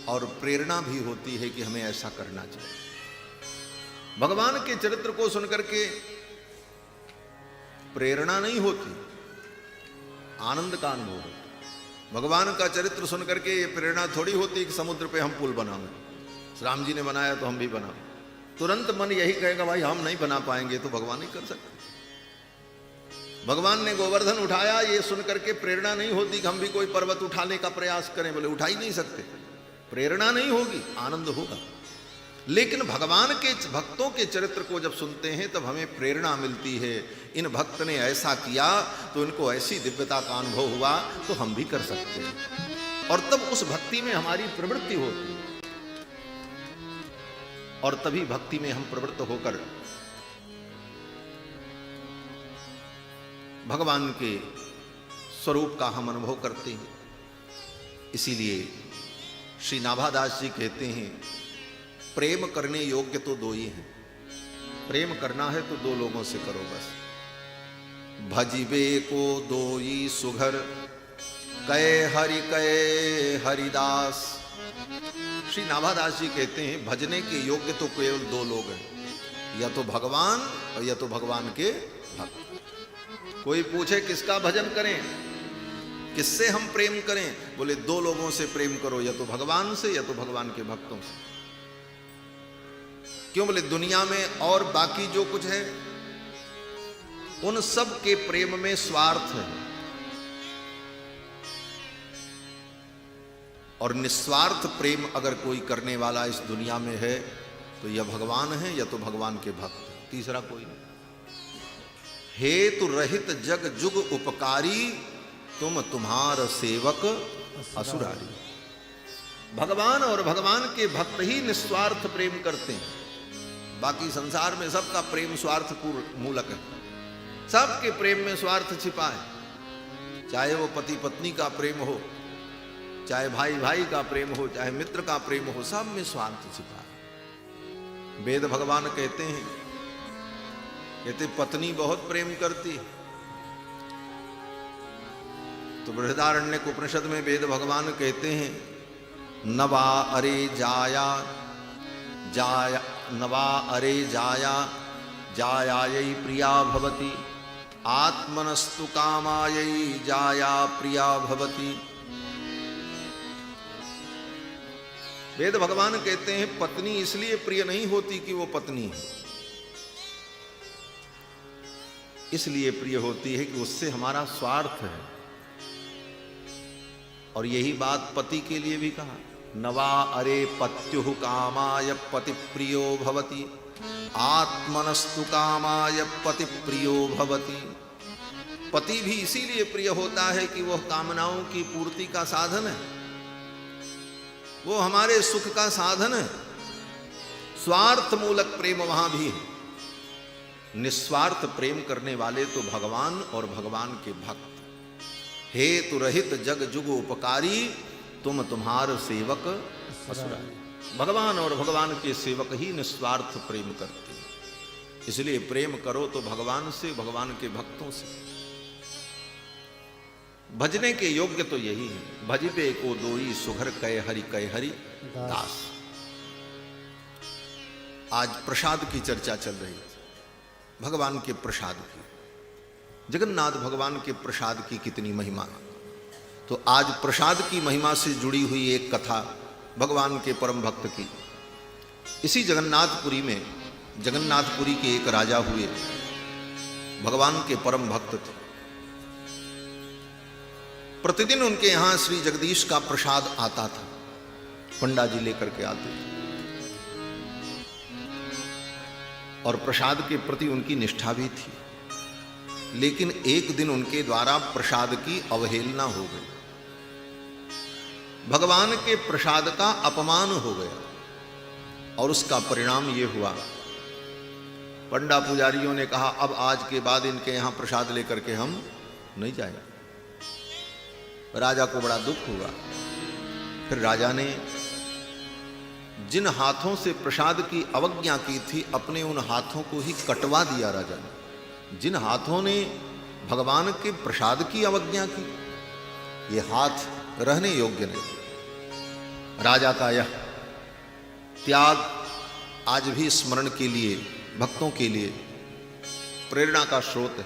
और प्रेरणा भी होती है कि हमें ऐसा करना चाहिए। भगवान के चरित्र को सुनकर के प्रेरणा नहीं होती, आनंद का अनुभव होता। भगवान का चरित्र सुनकर के ये प्रेरणा थोड़ी होती कि समुद्र पे हम पुल बनाएं, राम जी ने बनाया तो हम भी बनाओ। तुरंत मन यही कहेगा भाई हम नहीं बना पाएंगे तो भगवान ही कर सकते। भगवान ने गोवर्धन उठाया, ये सुनकर के प्रेरणा नहीं होती कि हम भी कोई पर्वत उठाने का प्रयास करें, बोले उठा ही नहीं सकते, प्रेरणा नहीं होगी, आनंद होगा। लेकिन भगवान के भक्तों के चरित्र को जब सुनते हैं तब हमें प्रेरणा मिलती है, इन भक्त ने ऐसा किया तो इनको ऐसी दिव्यता का अनुभव हुआ तो हम भी कर सकते हैं, और तब उस भक्ति में हमारी प्रवृत्ति होती है, और तभी भक्ति में हम प्रवृत्त होकर भगवान के स्वरूप का हम अनुभव करते हैं। इसीलिए श्री नाभादास जी कहते हैं, प्रेम करने योग्य तो दो ही हैं, प्रेम करना है तो दो लोगों से करो बस। भजिबे को दोई सुघर, कै हरिदास। श्री नाभादास जी कहते हैं, भजने के योग्य तो केवल दो लोग हैं, या तो भगवान और या तो भगवान के भक्त। कोई पूछे किसका भजन करें, किससे हम प्रेम करें, बोले दो लोगों से प्रेम करो, या तो भगवान से या तो भगवान के भक्तों से। क्यों, बोले दुनिया में और बाकी जो कुछ है उन सब के प्रेम में स्वार्थ है, और निस्वार्थ प्रेम अगर कोई करने वाला इस दुनिया में है तो यह भगवान है या तो भगवान के भक्त, तीसरा कोई नहीं। हेतु रहित जग जुग उपकारी, तुम तुम्हार सेवक असुरारी। भगवान और भगवान के भक्त ही निस्वार्थ प्रेम करते हैं। बाकी संसार में सबका प्रेम स्वार्थ मूलक है, सबके प्रेम में स्वार्थ छिपा है। चाहे वो पति पत्नी का प्रेम हो, चाहे भाई भाई का प्रेम हो, चाहे मित्र का प्रेम हो, सब में स्वार्थ छिपा है। वेद भगवान कहते हैं, कहते पत्नी बहुत प्रेम करती, तो बृहदारण्यक उपनिषद में वेद भगवान कहते हैं, नवा अरे जाया जाया, नवा अरे जाया जायायै प्रिया भवति, आत्मनस्तु कामायै जाया प्रिया भवति। वेद भगवान कहते हैं पत्नी इसलिए प्रिय नहीं होती कि वो पत्नी है, इसलिए प्रिय होती है कि उससे हमारा स्वार्थ है। और यही बात पति के लिए भी कहा, नवा अरे पत्युः कामाय पति प्रियो भवति, आत्मनस्तु कामाय पति प्रियो भवति। पति भी इसीलिए प्रिय होता है कि वह कामनाओं की पूर्ति का साधन है, वो हमारे सुख का साधन है। स्वार्थ मूलक प्रेम वहां भी है, निस्वार्थ प्रेम करने वाले तो भगवान और भगवान के भक्त। हेतु रहित जग जुग उपकारी, तुम तुम्हार सेवक असुरारी। भगवान और भगवान के सेवक ही निस्वार्थ प्रेम करते हैं। इसलिए प्रेम करो तो भगवान से, भगवान के भक्तों से। भजने के योग्य तो यही है, भजिबे को दोई सुघर कय हरि दास। आज प्रसाद की चर्चा चल रही थी, भगवान के प्रसाद की, जगन्नाथ भगवान के प्रसाद की कितनी महिमा। तो आज प्रसाद की महिमा से जुड़ी हुई एक कथा भगवान के परम भक्त की। इसी जगन्नाथपुरी में, जगन्नाथपुरी के एक राजा हुए, भगवान के परम भक्त थे। प्रतिदिन उनके यहां श्री जगदीश का प्रसाद आता था, पंडा जी लेकर के आते थे, और प्रसाद के प्रति उनकी निष्ठा भी थी। लेकिन एक दिन उनके द्वारा प्रसाद की अवहेलना हो गई, भगवान के प्रसाद का अपमान हो गया, और उसका परिणाम यह हुआ पंडा पुजारियों ने कहा अब आज के बाद इनके यहां प्रसाद लेकर के हम नहीं जाएंगे। राजा को बड़ा दुख हुआ। फिर राजा ने जिन हाथों से प्रसाद की अवज्ञा की थी अपने उन हाथों को ही कटवा दिया राजा ने। जिन हाथों ने भगवान के प्रसाद की अवज्ञा की ये हाथ रहने योग्य नहीं। राजा का यह त्याग आज भी स्मरण के लिए भक्तों के लिए प्रेरणा का स्रोत है।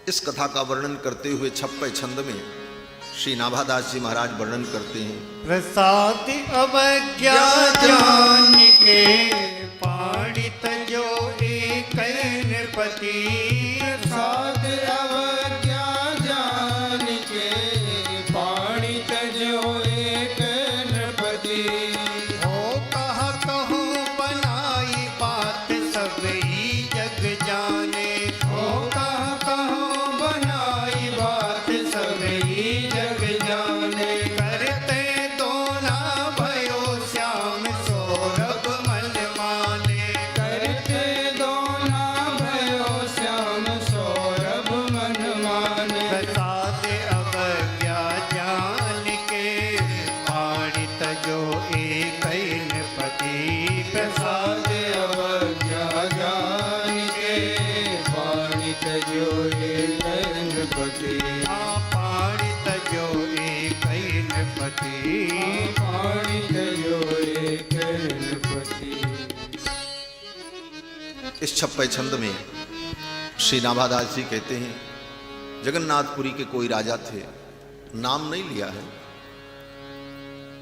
इस कथा का वर्णन करते हुए 56 छंद में श्री नाभादास जी महाराज वर्णन करते हैं। प्रसाद अवज्ञा जान के पाणित जो एक नृपति। प्रसाद अवज्ञा जान के पाणित जो एक नृपति। हो कहा कहूँ बनाई बात सब ही जग जाने। हो कहा कहूँ बनाई बात सब ही जग जाने। करते दो ना भयो श्याम सौरभ मन माने। करते दो ना भयो श्याम सौरभ मन माने। प्रसाद अवज्ञा जान के पाणित जो एक नृपति। प्रसाद अवज्ञा जान के पाणित जो एक नृपति। पाणित जो एक नृपति। पाणित जो एक नृपति। इस 56 छंद में श्री नाभादास जी कहते हैं जगन्नाथपुरी के कोई राजा थे, नाम नहीं लिया है।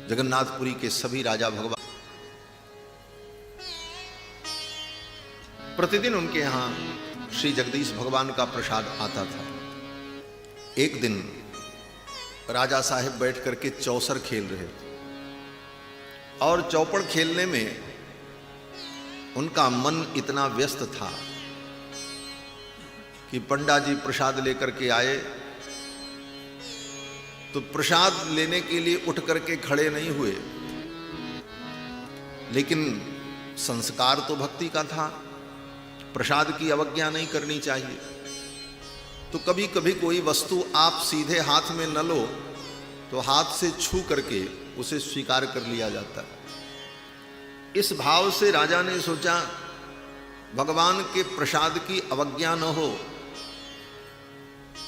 जगन्नाथपुरी के सभी राजा भगवान प्रतिदिन उनके यहां श्री जगदीश भगवान का प्रसाद आता था। एक दिन राजा साहेब बैठ करके चौसर खेल रहे थे और चौपड़ खेलने में उनका मन इतना व्यस्त था कि पंडा जी प्रसाद लेकर के आए तो प्रसाद लेने के लिए उठ करके खड़े नहीं हुए, लेकिन संस्कार तो भक्ति का था, प्रसाद की अवज्ञा नहीं करनी चाहिए। तो कभी कभी कोई वस्तु आप सीधे हाथ में न लो तो हाथ से छू करके उसे स्वीकार कर लिया जाता है। इस भाव से राजा ने सोचा भगवान के प्रसाद की अवज्ञा न हो,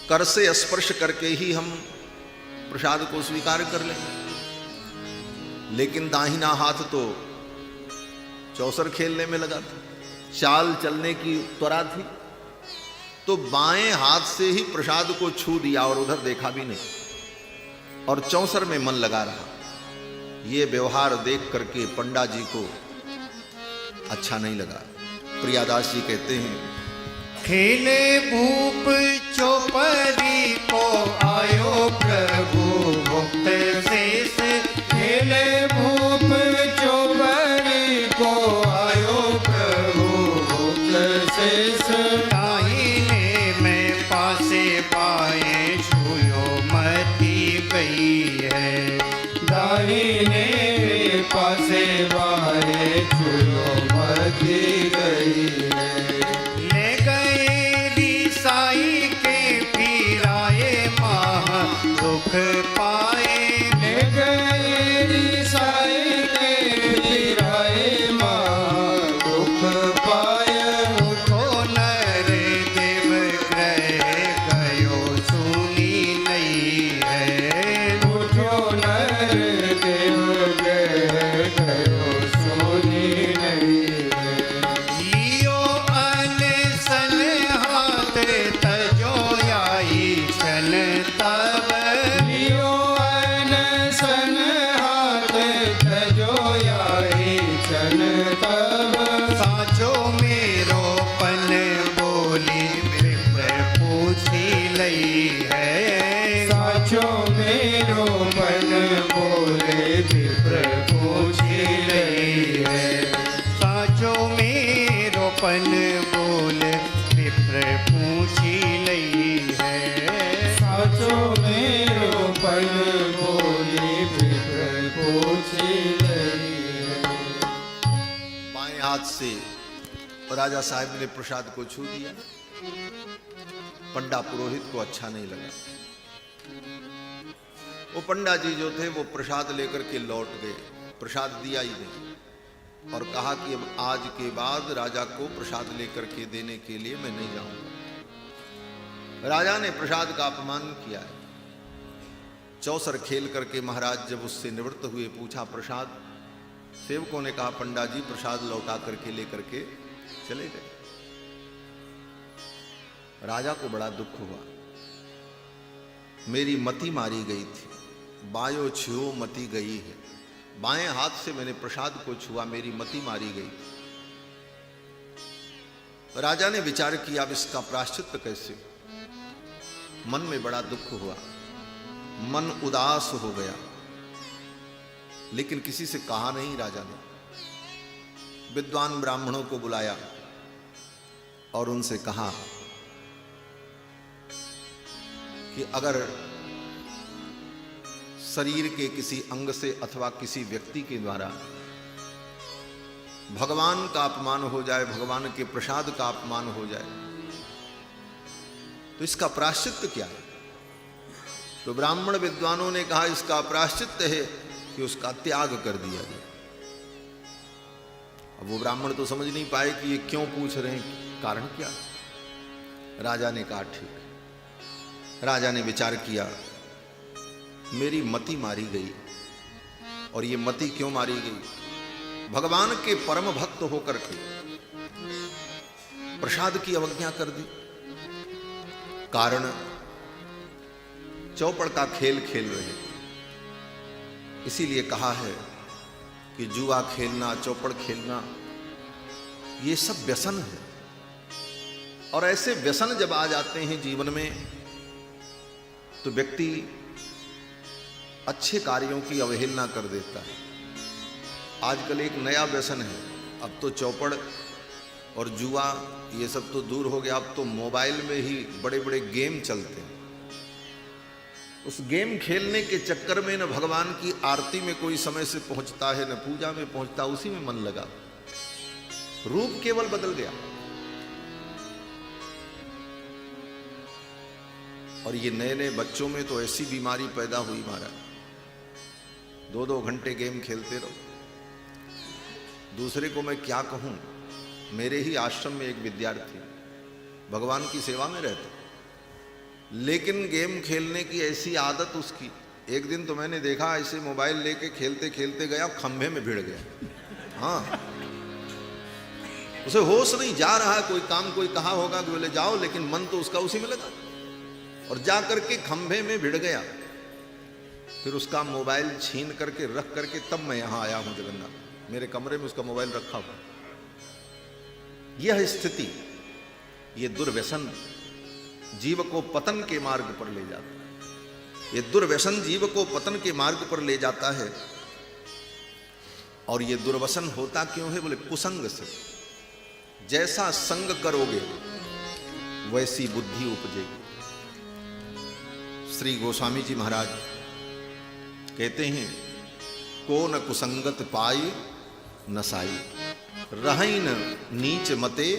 कर से स्पर्श करके ही हम प्रसाद को स्वीकार कर लें। लेकिन दाहिना हाथ तो चौसर खेलने में लगा था, चाल चलने की त्वरा थी, तो बाएं हाथ से ही प्रसाद को छू दिया और उधर देखा भी नहीं और चौसर में मन लगा रहा। ये व्यवहार देख करके पंडा जी को अच्छा नहीं लगा। प्रियादास जी कहते हैं खेले भूप चौपरी को आयो प्रभु मुक्त शेष। खेले भूप चौपरी को आयो प्रभु मुक्त शेष। दाहिने में पासे बाएं छुयो मती गई है। दाहिने पासे बाएं छुयो मती गई है। ले गए रीसाई के फिराए माह दुख पाए। ले गए रीसाई के फिराए माँ दुख पाए। उठो नर देव ग्रह गयो सुनी नहीं है। उठो नर देव गए गयो सोनी नहीं है। लियो अनसन हाथ तजो आई सन तब। लियो अनसन हाथ तजो आई सन तब। साचो मेरो पन बोली विप्र पूछी लई है। साचो मेरो मन बोले विप्र पूछी लई है। साचो मेरो पन बोल विप्र पूछी लई है। साचो मेरो पन बोले विप्र पूछी लई है। बाएं हाथ से राजा साहब ने प्रसाद को छू दिया। पंडा पुरोहित को अच्छा नहीं लगा। वो पंडा जी जो थे वो प्रसाद लेकर के लौट गए, प्रसाद दिया ही नहीं और कहा कि अब आज के बाद राजा को प्रसाद लेकर के देने के लिए मैं नहीं जाऊंगा। राजा ने प्रसाद का अपमान किया है। चौसर खेल करके महाराज जब उससे निवृत्त हुए, पूछा प्रसाद, सेवकों ने कहा पंडा जी प्रसाद लौटा करके लेकर के चले गए। राजा को बड़ा दुख हुआ, मेरी मति मारी गई थी, बायो छुओ मति गई है। बाएं हाथ से मैंने प्रसाद को छुआ, मेरी मति मारी गई। राजा ने विचार किया अब इसका प्रायश्चित कैसे। मन में बड़ा दुख हुआ, मन उदास हो गया, लेकिन किसी से कहा नहीं। राजा ने विद्वान ब्राह्मणों को बुलाया और उनसे कहा कि अगर शरीर के किसी अंग से अथवा किसी व्यक्ति के द्वारा भगवान का अपमान हो जाए, भगवान के प्रसाद का अपमान हो जाए, तो इसका प्रायश्चित क्या है। तो ब्राह्मण विद्वानों ने कहा इसका प्रायश्चित है कि उसका त्याग कर दिया जाए। अब वो ब्राह्मण तो समझ नहीं पाए कि ये क्यों पूछ रहे हैं, कारण क्या। राजा ने कहा ठीक। राजा ने विचार किया, मेरी मति मारी गई। और ये मति क्यों मारी गई, भगवान के परम भक्त होकर के प्रसाद की अवज्ञा कर दी। कारण चौपड़ का खेल खेल रहे, इसीलिए कहा है कि जुआ खेलना, चौपड़ खेलना, ये सब व्यसन है। और ऐसे व्यसन जब आ जाते हैं जीवन में तो व्यक्ति अच्छे कार्यों की अवहेलना कर देता है। आजकल एक नया व्यसन है, अब तो चौपड़ और जुआ ये सब तो दूर हो गया, अब तो मोबाइल में ही बड़े बड़े गेम चलते हैं। उस गेम खेलने के चक्कर में न भगवान की आरती में कोई समय से पहुंचता है, न पूजा में पहुंचता, उसी में मन लगा, रूप केवल बदल गया। और ये नए नए बच्चों में तो ऐसी बीमारी पैदा हुई महाराज, 2-2 घंटे गेम खेलते रहो। दूसरे को मैं क्या कहूं, मेरे ही आश्रम में एक विद्यार्थी भगवान की सेवा में रहता, लेकिन गेम खेलने की ऐसी आदत उसकी। एक दिन तो मैंने देखा ऐसे मोबाइल लेके खेलते खेलते गया, खंभे में भिड़ गया। हाँ, उसे होश नहीं, जा रहा है कोई काम, कोई कहा होगा कि बोले जाओ, लेकिन मन तो उसका उसी में लगा और जा करके खंभे में भिड़ गया। फिर उसका मोबाइल छीन करके रख करके तब मैं यहां आया हूं जगन्नाथ, मेरे कमरे में उसका मोबाइल रखा हुआ। यह स्थिति, ये दुर्व्यसन जीव को पतन के मार्ग पर ले जाता है। ये दुर्व्यसन जीव को पतन के मार्ग पर ले जाता है। और ये दुर्व्यसन होता क्यों है, बोले कुसंग से। जैसा संग करोगे वैसी बुद्धि उपजेगी। श्री गोस्वामी जी महाराज कहते हैं, को न कुसंगत पाई नसाई, रहई न नीच मते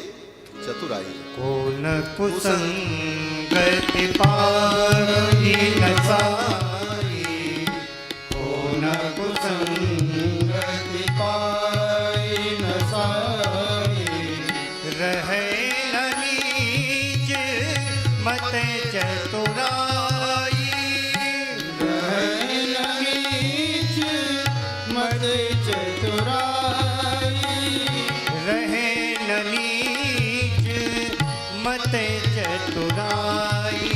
चतुराई। को न कुसंगत पाई नसाई, को न कुसंगत पाई नसाई, रहे न नीच मते चतुराई, रहे न नीच मते चतुराई, रहे न नीच मते चतुराई,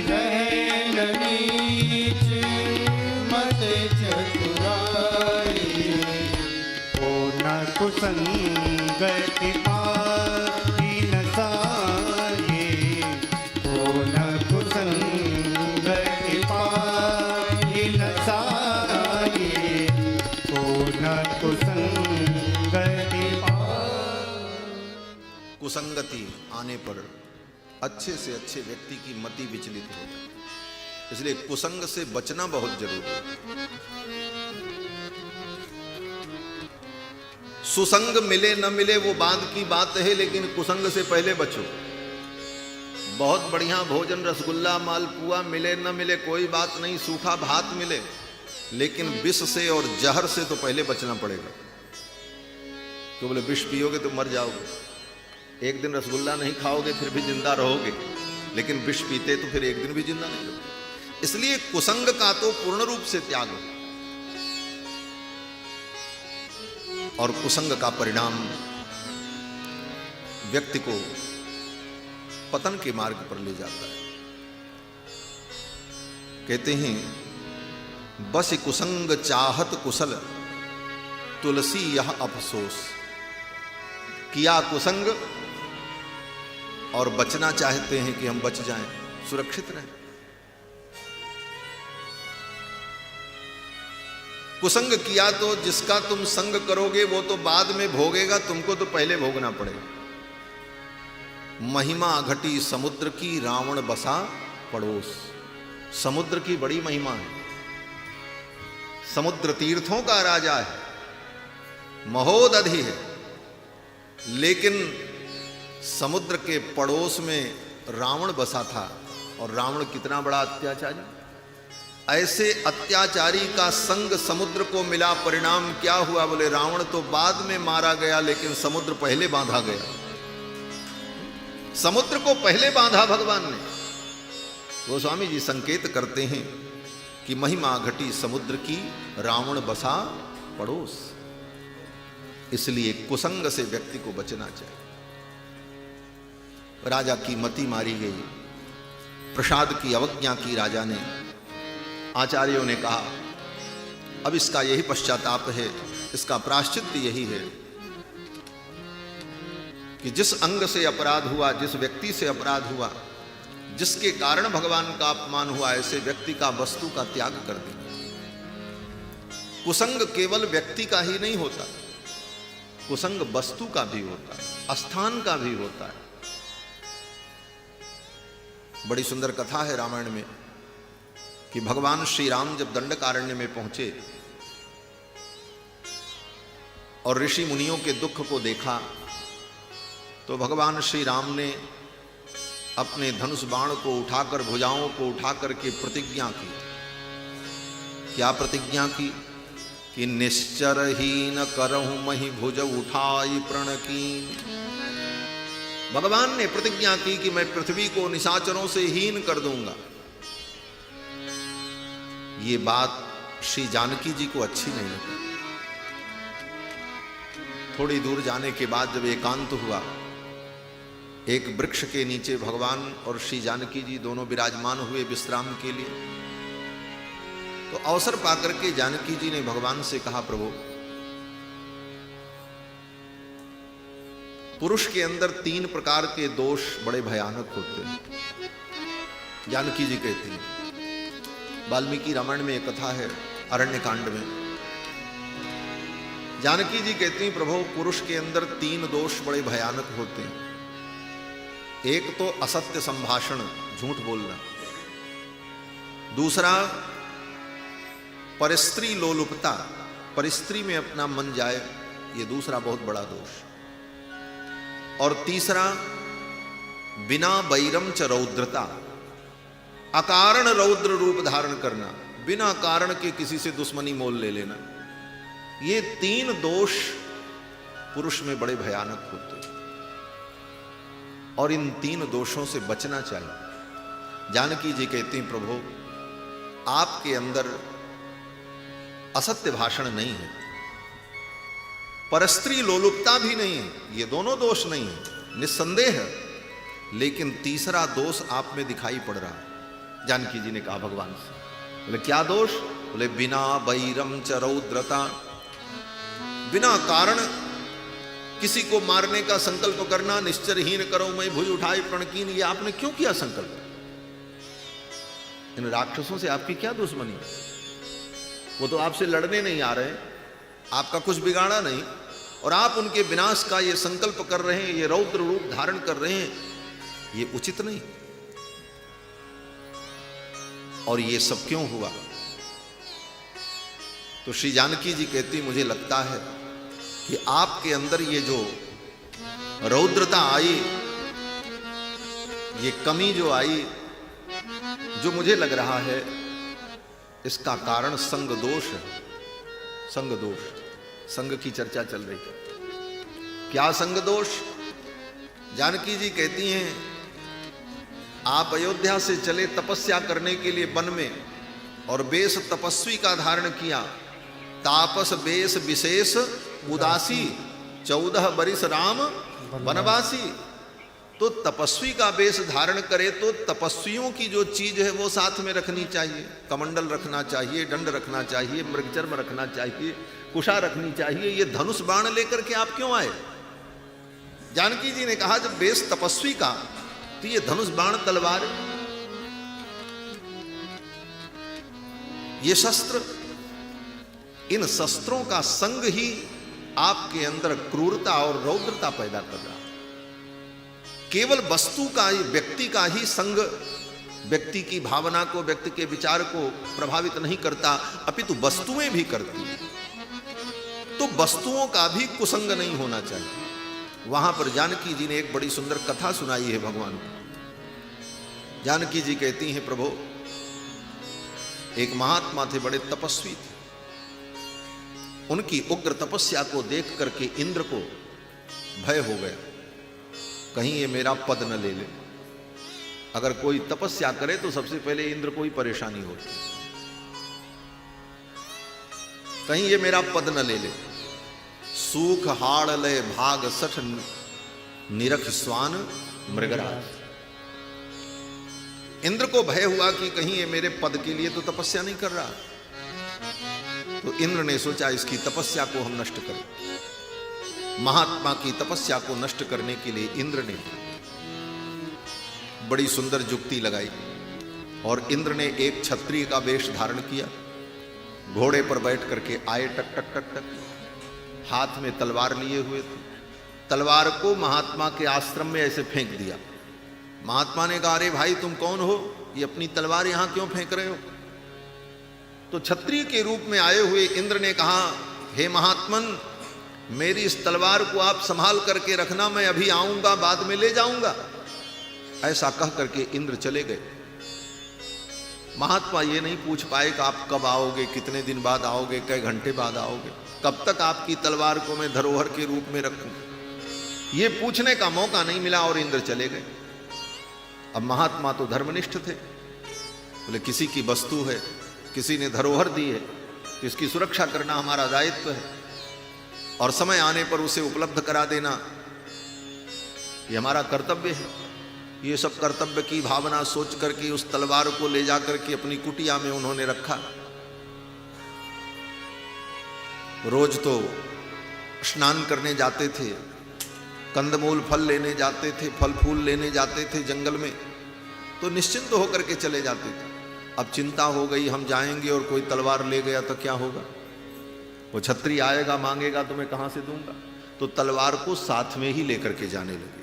रहे न नीच मते चतुराई। को न कुसंगत पाई नसाई, को न कुसंगत पाई नसाई, को न कुसंगत कुसंगति आने पर अच्छे से अच्छे व्यक्ति की मति विचलित हो जाए, इसलिए कुसंग से बचना बहुत जरूरी है। सुसंग मिले न मिले वो बाद की बात है, लेकिन कुसंग से पहले बचो। बहुत बढ़िया भोजन, रसगुल्ला, मालपुआ मिले न मिले कोई बात नहीं, सूखा भात मिले, लेकिन विष से और जहर से तो पहले बचना पड़ेगा। क्यों बोले विष पियोगे तो मर जाओगे। एक दिन रसगुल्ला नहीं खाओगे फिर भी जिंदा रहोगे, लेकिन विष पीते तो फिर एक दिन भी जिंदा नहीं रहोगे। इसलिए कुसंग का तो पूर्ण रूप से त्याग हो, और कुसंग का परिणाम व्यक्ति को पतन के मार्ग पर ले जाता है। कहते हैं बस कुसंग चाहत कुशल, तुलसी यह अफसोस। किया कुसंग और बचना चाहते हैं कि हम बच जाएं, सुरक्षित रहें। कुसंग किया तो जिसका तुम संग करोगे वो तो बाद में भोगेगा, तुमको तो पहले भोगना पड़ेगा। महिमा घटी समुद्र की, रावण बसा पड़ोस। समुद्र की बड़ी महिमा है, समुद्र तीर्थों का राजा है, महोदधि है, लेकिन समुद्र के पड़ोस में रावण बसा था। और रावण कितना बड़ा अत्याचारी, ऐसे अत्याचारी का संग समुद्र को मिला। परिणाम क्या हुआ? बोले रावण तो बाद में मारा गया, लेकिन समुद्र पहले बांधा गया। समुद्र को पहले बांधा भगवान ने। गोस्वामी जी संकेत करते हैं कि महिमा घटी समुद्र की, रावण बसा पड़ोस। इसलिए कुसंग से व्यक्ति को बचना चाहिए। राजा की मति मारी गई, प्रसाद की अवज्ञा की राजा ने। आचार्यों ने कहा अब इसका यही पश्चाताप है, इसका प्रायश्चित यही है कि जिस अंग से अपराध हुआ, जिस व्यक्ति से अपराध हुआ, जिसके कारण भगवान का अपमान हुआ, ऐसे व्यक्ति का वस्तु का त्याग कर देना। कुसंग केवल व्यक्ति का ही नहीं होता, कुसंग वस्तु का भी होता है, स्थान का भी होता है। बड़ी सुंदर कथा है रामायण में कि भगवान श्री राम जब दंडकारण्य में पहुंचे और ऋषि मुनियों के दुख को देखा, तो भगवान श्री राम ने अपने धनुष बाण को उठाकर, भुजाओं को उठाकर के प्रतिज्ञा की। क्या प्रतिज्ञा की? कि निश्चरहीन करहु मही भुज उठाई प्रणकीन। भगवान ने प्रतिज्ञा की कि मैं पृथ्वी को निशाचरों से हीन कर दूंगा। ये बात श्री जानकी जी को अच्छी नहीं लगी। थोड़ी दूर जाने के बाद जब एकांत हुआ, एक वृक्ष के नीचे भगवान और श्री जानकी जी दोनों विराजमान हुए विश्राम के लिए। तो अवसर पाकर के जानकी जी ने भगवान से कहा, प्रभु पुरुष के अंदर 3 प्रकार के दोष बड़े भयानक होते हैं। जानकी जी कहती हैं, वाल्मीकि रामायण में एक कथा है अरण्य कांड में। जानकी जी कहती हैं, प्रभु पुरुष के अंदर 3 दोष बड़े भयानक होते हैं। एक तो असत्य संभाषण, झूठ बोलना। दूसरा परस्त्री लोलुपता, परस्त्री में अपना मन जाए, ये दूसरा बहुत बड़ा दोष। और तीसरा बिना बैरम च रौद्रता, अकारण रौद्र रूप धारण करना, बिना कारण के किसी से दुश्मनी मोल ले लेना। ये 3 दोष पुरुष में बड़े भयानक होते हैं और इन 3 दोषों से बचना चाहिए। जानकी जी कहती हैं, प्रभु आपके अंदर असत्य भाषण नहीं है, परस्त्री लोलुपता भी नहीं है, ये दोनों दोष नहीं है निस्संदेह, लेकिन तीसरा दोष आप में दिखाई पड़ रहा है। जानकी जी ने कहा भगवान से, बोले क्या दोष? बोले बिना बैरम च रौद्रता, बिना कारण किसी को मारने का संकल्प करना। निश्चरहीन करो मैं भुज उठाई प्रणकीन, ये आपने क्यों किया संकल्प? इन राक्षसों से आपकी क्या दुश्मनी? वो तो आपसे लड़ने नहीं आ रहे, आपका कुछ बिगाड़ा नहीं, और आप उनके विनाश का ये संकल्प कर रहे हैं, ये रौद्र रूप धारण कर रहे हैं, ये उचित नहीं। और ये सब क्यों हुआ? तो श्री जानकी जी कहती, मुझे लगता है कि आपके अंदर ये जो रौद्रता आई, ये कमी जो आई, जो मुझे लग रहा है इसका कारण संग दोष है। संग दोष, संग की चर्चा चल रही है। क्या संग दोष? जानकी जी कहती हैं, आप अयोध्या से चले तपस्या करने के लिए वन में, और बेश तपस्वी का धारण किया। तापस बेश विशेष उदासी, 14 बरिस राम वनवासी। तो तपस्वी का वेश धारण करे तो तपस्वियों की जो चीज है वो साथ में रखनी चाहिए। कमंडल रखना चाहिए, दंड रखना चाहिए, मृगचर्म रखना चाहिए, कुशा रखनी चाहिए। ये धनुष बाण लेकर के आप क्यों आए? जानकी जी ने कहा जब वेश तपस्वी का, तो ये धनुष बाण तलवार, ये शस्त्र, इन शस्त्रों का संग ही आपके अंदर क्रूरता और रौद्रता पैदा कर रहा है। केवल वस्तु का ही, व्यक्ति का ही संग व्यक्ति की भावना को, व्यक्ति के विचार को प्रभावित नहीं करता, अपितु वस्तुएं भी करती हैं। तो वस्तुओं का भी कुसंग नहीं होना चाहिए। वहां पर जानकी जी ने एक बड़ी सुंदर कथा सुनाई है भगवान को। जानकी जी कहती हैं, प्रभु एक महात्मा थे, बड़े तपस्वी थे। उनकी उग्र तपस्या को देख करके इंद्र को भय हो गया, कहीं ये मेरा पद न ले ले। अगर कोई तपस्या करे तो सबसे पहले इंद्र को ही परेशानी होती, कहीं ये मेरा पद न ले ले। सूख हाड़ लय भाग सठ निरख स्वान मृगराज। इंद्र को भय हुआ कि कहीं ये मेरे पद के लिए तो तपस्या नहीं कर रहा। तो इंद्र ने सोचा इसकी तपस्या को हम नष्ट करें। महात्मा की तपस्या को नष्ट करने के लिए इंद्र ने बड़ी सुंदर जुक्ति लगाई, और इंद्र ने एक क्षत्रिय का वेश धारण किया, घोड़े पर बैठ करके आए, टक टक टक टक, हाथ में तलवार लिए हुए थे। तलवार को महात्मा के आश्रम में ऐसे फेंक दिया। महात्मा ने कहा, अरे भाई तुम कौन हो, ये अपनी तलवार यहां क्यों फेंक रहे हो? तो क्षत्रिय के रूप में आए हुए इंद्र ने कहा, हे महात्मन, मेरी इस तलवार को आप संभाल करके रखना, मैं अभी आऊंगा, बाद में ले जाऊंगा। ऐसा कह करके इंद्र चले गए। महात्मा ये नहीं पूछ पाए कि आप कब आओगे, कितने दिन बाद आओगे, कई घंटे बाद आओगे, कब तक आपकी तलवार को मैं धरोहर के रूप में रखूं, ये पूछने का मौका नहीं मिला और इंद्र चले गए। अब महात्मा तो धर्मनिष्ठ थे, बोले किसी की वस्तु है, किसी ने धरोहर दी है, तो इसकी सुरक्षा करना हमारा दायित्व है, और समय आने पर उसे उपलब्ध करा देना ये हमारा कर्तव्य है। ये सब कर्तव्य की भावना सोच करके उस तलवार को ले जाकर के अपनी कुटिया में उन्होंने रखा। रोज तो स्नान करने जाते थे, कंदमूल फल लेने जाते थे, फल फूल लेने जाते थे जंगल में, तो निश्चिंत होकर के चले जाते थे। अब चिंता हो गई, हम जाएंगे और कोई तलवार ले गया तो क्या होगा? वो क्षत्रिय आएगा मांगेगा तो मैं कहां से दूंगा? तो तलवार को साथ में ही लेकर के जाने लगे।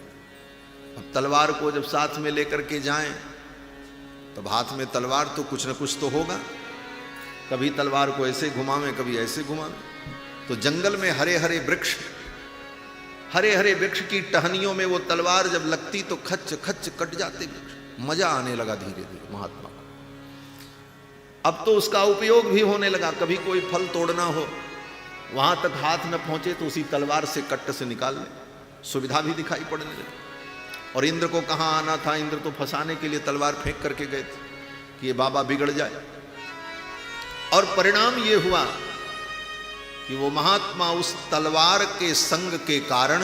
अब तलवार को जब साथ में लेकर के जाएं, तब हाथ में तलवार तो कुछ न कुछ तो होगा। कभी तलवार को ऐसे घुमावें, कभी ऐसे घुमावें। तो जंगल में हरे हरे वृक्ष, हरे हरे वृक्ष की टहनियों में वो तलवार जब लगती तो खच खच कट जाते वृक्ष। मजा आने लगा धीरे धीरे महात्मा को। अब तो उसका उपयोग भी होने लगा। कभी कोई फल तोड़ना हो, वहां तक हाथ न पहुंचे तो उसी तलवार से कट्ट से निकाल ले, सुविधा भी दिखाई पड़ने लगी। और इंद्र को कहां आना था, इंद्र तो फंसाने के लिए तलवार फेंक करके गए थे कि ये बाबा बिगड़ जाए। और परिणाम ये हुआ कि वो महात्मा उस तलवार के संग के कारण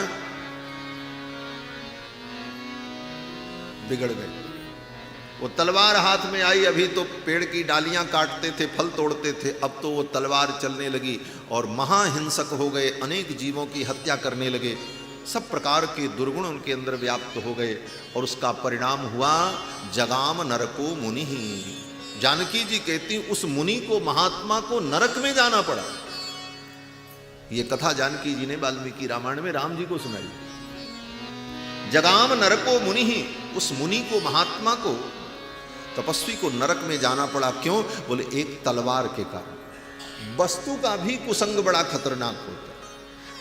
बिगड़ गए। वो तलवार हाथ में आई, अभी तो पेड़ की डालियां काटते थे, फल तोड़ते थे, अब तो वो तलवार चलने लगी और महाहिंसक हो गए, अनेक जीवों की हत्या करने लगे। सब प्रकार के दुर्गुण उनके अंदर व्याप्त हो गए और उसका परिणाम हुआ जगाम नरको मुनि ही। जानकी जी कहती उस मुनि को, महात्मा को नरक में जाना पड़ा। ये कथा जानकी जी ने वाल्मीकि रामायण में राम जी को सुनाई। जगाम नरको मुनि ही, उस मुनि को, महात्मा को, तपस्वी को नरक में जाना पड़ा। क्यों? बोले एक तलवार के कारण। वस्तु का भी कुसंग बड़ा खतरनाक होता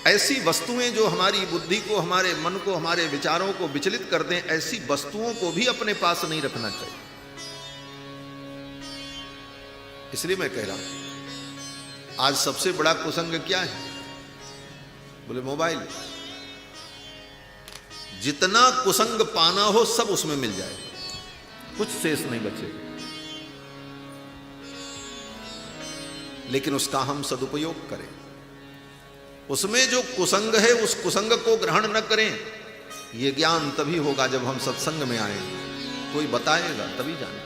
है। ऐसी वस्तुएं जो हमारी बुद्धि को, हमारे मन को, हमारे विचारों को विचलित कर दें, ऐसी वस्तुओं को भी अपने पास नहीं रखना चाहिए। इसलिए मैं कह रहा हूं, आज सबसे बड़ा कुसंग क्या है? बोले मोबाइल। जितना कुसंग पाना हो सब उसमें मिल जाए, कुछ शेष नहीं बचेगा। लेकिन उसका हम सदुपयोग करें। उसमें जो कुसंग है उस कुसंग को ग्रहण न करें। यह ज्ञान तभी होगा जब हम सत्संग में आएंगे, कोई बताएगा तभी जाने।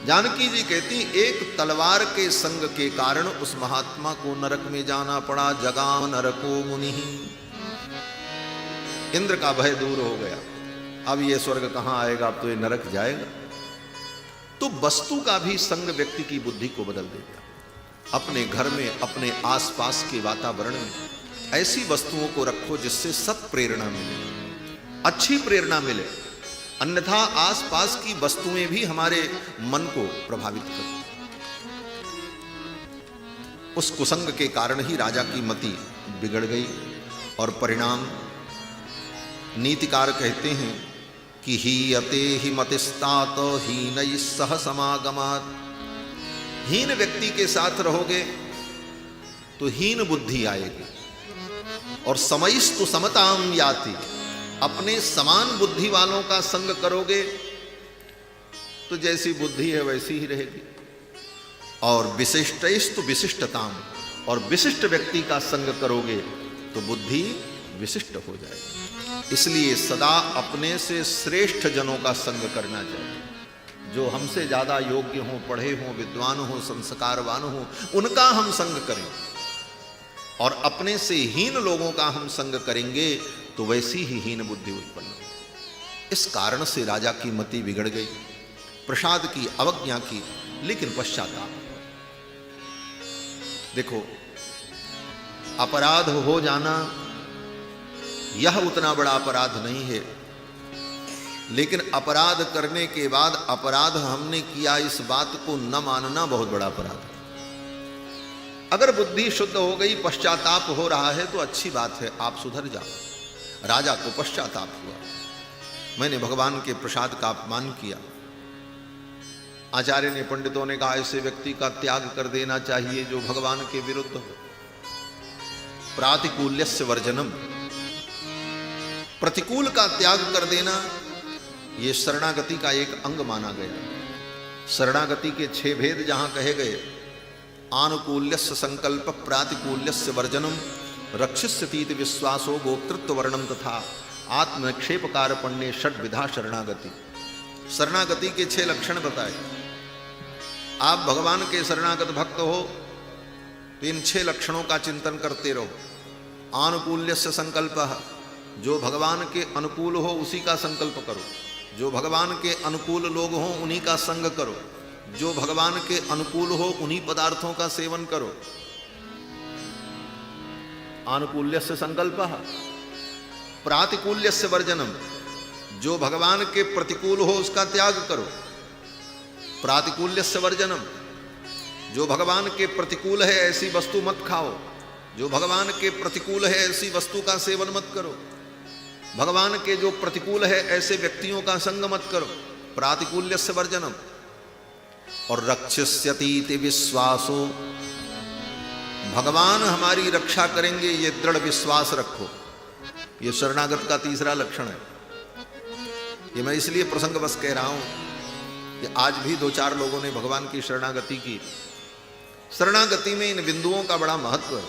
जानकी जी कहती, एक तलवार के संग के कारण उस महात्मा को नरक में जाना पड़ा। जगाम नरको मुनि। इंद्र का भय दूर हो गया, अब ये स्वर्ग कहां आएगा, अब तो ये नरक जाएगा। तो वस्तु का भी संग व्यक्ति की बुद्धि को बदल देगा। अपने घर में, अपने आसपास के वातावरण में ऐसी वस्तुओं को रखो जिससे सत प्रेरणा मिले, अच्छी प्रेरणा मिले। अन्यथा आसपास की वस्तुएं भी हमारे मन को प्रभावित करती। उस कुसंग के कारण ही राजा की मति बिगड़ गई और परिणाम, नीतिकार कहते हैं कि हीयते हि मतिस्तात हीनैः सह समागमात्। हीन व्यक्ति के साथ रहोगे तो हीन बुद्धि आएगी, और समयस्तु समताम याति। अपने समान बुद्धि वालों का संग करोगे तो जैसी बुद्धि है वैसी ही रहेगी। और विशिष्टस्तु विशिष्टताम, और विशिष्ट व्यक्ति का संग करोगे तो बुद्धि विशिष्ट हो जाएगी। इसलिए सदा अपने से श्रेष्ठ जनों का संग करना चाहिए। जो हमसे ज्यादा योग्य हों, पढ़े हों, विद्वान हों, संस्कारवान हों, उनका हम संग करें। और अपने से हीन लोगों का हम संग करेंगे तो वैसी ही हीन बुद्धि उत्पन्न हो। इस कारण से राजा की मति बिगड़ गई, प्रसाद की अवज्ञा की, लेकिन पश्चाताप। देखो, अपराध हो जाना यह उतना बड़ा अपराध नहीं है, लेकिन अपराध करने के बाद अपराध हमने किया इस बात को न मानना बहुत बड़ा अपराध है। अगर बुद्धि शुद्ध हो गई, पश्चाताप हो रहा है तो अच्छी बात है, आप सुधर जाओ। राजा को पश्चाताप हुआ, मैंने भगवान के प्रसाद का अपमान किया। आचार्य ने, पंडितों ने कहा ऐसे व्यक्ति का त्याग कर देना चाहिए जो भगवान के विरुद्ध हो। प्रातिकूल्यस्य वर्जनम, प्रतिकूल का त्याग कर देना, यह शरणागति का एक अंग माना गया। शरणागति के 6 भेद जहां कहे गए, आनुकूल्यस्य संकल्प, प्रातिकूल्यस्य वर्जनम, रक्षिष्यतीति विश्वासो, गोप्तृत्व वर्णम तथा आत्मनिक्षेप कारपण्ये षड्विधा शरणागति। शरणागति के 6 लक्षण बताए। आप भगवान के शरणागत भक्त हो तो इन 6 लक्षणों का चिंतन करते रहो। आनुकूल्यस्य संकल्प, जो भगवान के अनुकूल हो उसी का संकल्प करो। जो भगवान के अनुकूल लोग हों उन्हीं का संग करो। जो भगवान के अनुकूल हो उन्हीं पदार्थों का सेवन करो। आनुकूल्यस्य संकल्पः, प्रातिकूल्यस्य वर्जनम, जो भगवान के प्रतिकूल हो उसका त्याग करो। प्रातिकूल्यस्य वर्जनम, जो भगवान के प्रतिकूल है ऐसी वस्तु मत खाओ। जो भगवान के प्रतिकूल है ऐसी वस्तु का सेवन मत करो। भगवान के जो प्रतिकूल है ऐसे व्यक्तियों का संग मत करो। प्रातिकूल्यस्य वर्जनम। और रक्षिष्यतीति विश्वासो, भगवान हमारी रक्षा करेंगे ये दृढ़ विश्वास रखो। ये शरणागत का तीसरा लक्षण है। ये मैं इसलिए प्रसंगवश कह रहा हूं कि आज भी 2-4 लोगों ने भगवान की शरणागति की। शरणागति में इन बिंदुओं का बड़ा महत्व है।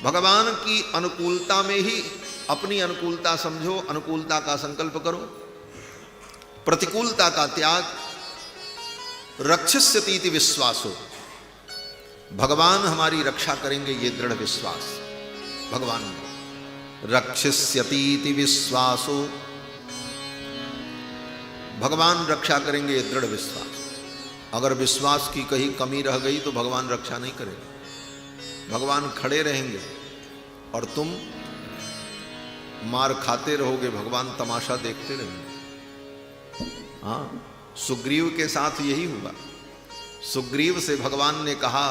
भगवान की अनुकूलता में ही अपनी अनुकूलता समझो, अनुकूलता का संकल्प करो, प्रतिकूलता का त्याग। रक्षिष्यतीति विश्वासो, भगवान हमारी रक्षा करेंगे ये दृढ़ विश्वास। भगवान रक्षिष्यतीति विश्वासो, भगवान रक्षा करेंगे ये दृढ़ विश्वास। अगर विश्वास की कहीं कमी रह गई तो भगवान रक्षा नहीं करेगा। भगवान खड़े रहेंगे और तुम मार खाते रहोगे, भगवान तमाशा देखते रहेंगे। हाँ, सुग्रीव के साथ यही हुआ। सुग्रीव से भगवान ने कहा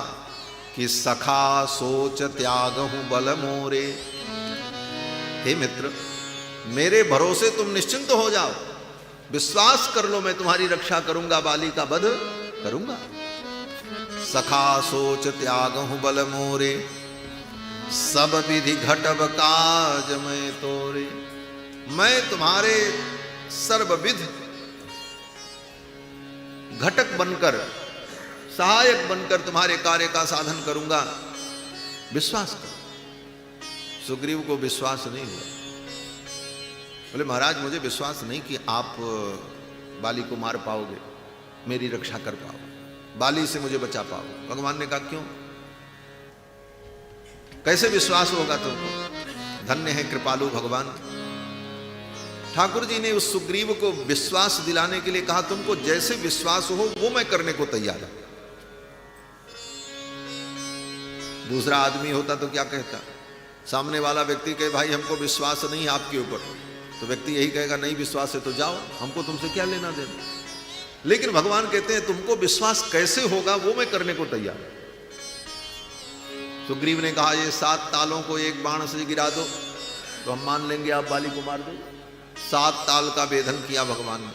कि सखा सोच त्यागहु बल मोरे। हे मित्र, मेरे भरोसे तुम निश्चिंत हो जाओ, विश्वास कर लो, मैं तुम्हारी रक्षा करूंगा, बाली का वध करूंगा। सखा सोच त्यागहु बल मोरे, सब विधि घटब काज मैं तोरे। मैं तुम्हारे सर्वविध घटक बनकर, सहायक बनकर तुम्हारे कार्य का साधन करूंगा, विश्वास करो। सुग्रीव को विश्वास नहीं हुआ। बोले महाराज, मुझे विश्वास नहीं कि आप बाली को मार पाओगे, मेरी रक्षा कर पाओगे, बाली से मुझे बचा पाओगे। भगवान ने कहा क्यों, कैसे विश्वास होगा तुमको? धन्य है कृपालु भगवान। ठाकुर जी ने उस सुग्रीव को विश्वास दिलाने के लिए कहा, तुमको जैसे विश्वास हो वो मैं करने को तैयार हूं। दूसरा आदमी होता तो क्या कहता? सामने वाला व्यक्ति कहे भाई हमको विश्वास नहीं आपके ऊपर, तो व्यक्ति यही कहेगा नहीं विश्वास है तो जाओ, हमको तुमसे क्या लेना देना। लेकिन भगवान कहते हैं तुमको विश्वास कैसे होगा वो मैं करने को तैयार हूं। सुग्रीव ने कहा ये 7 तालों को एक बाण से गिरा दो तो हम मान लेंगे आप बाली को मार दो। 7 ताल का भेदन किया भगवान ने।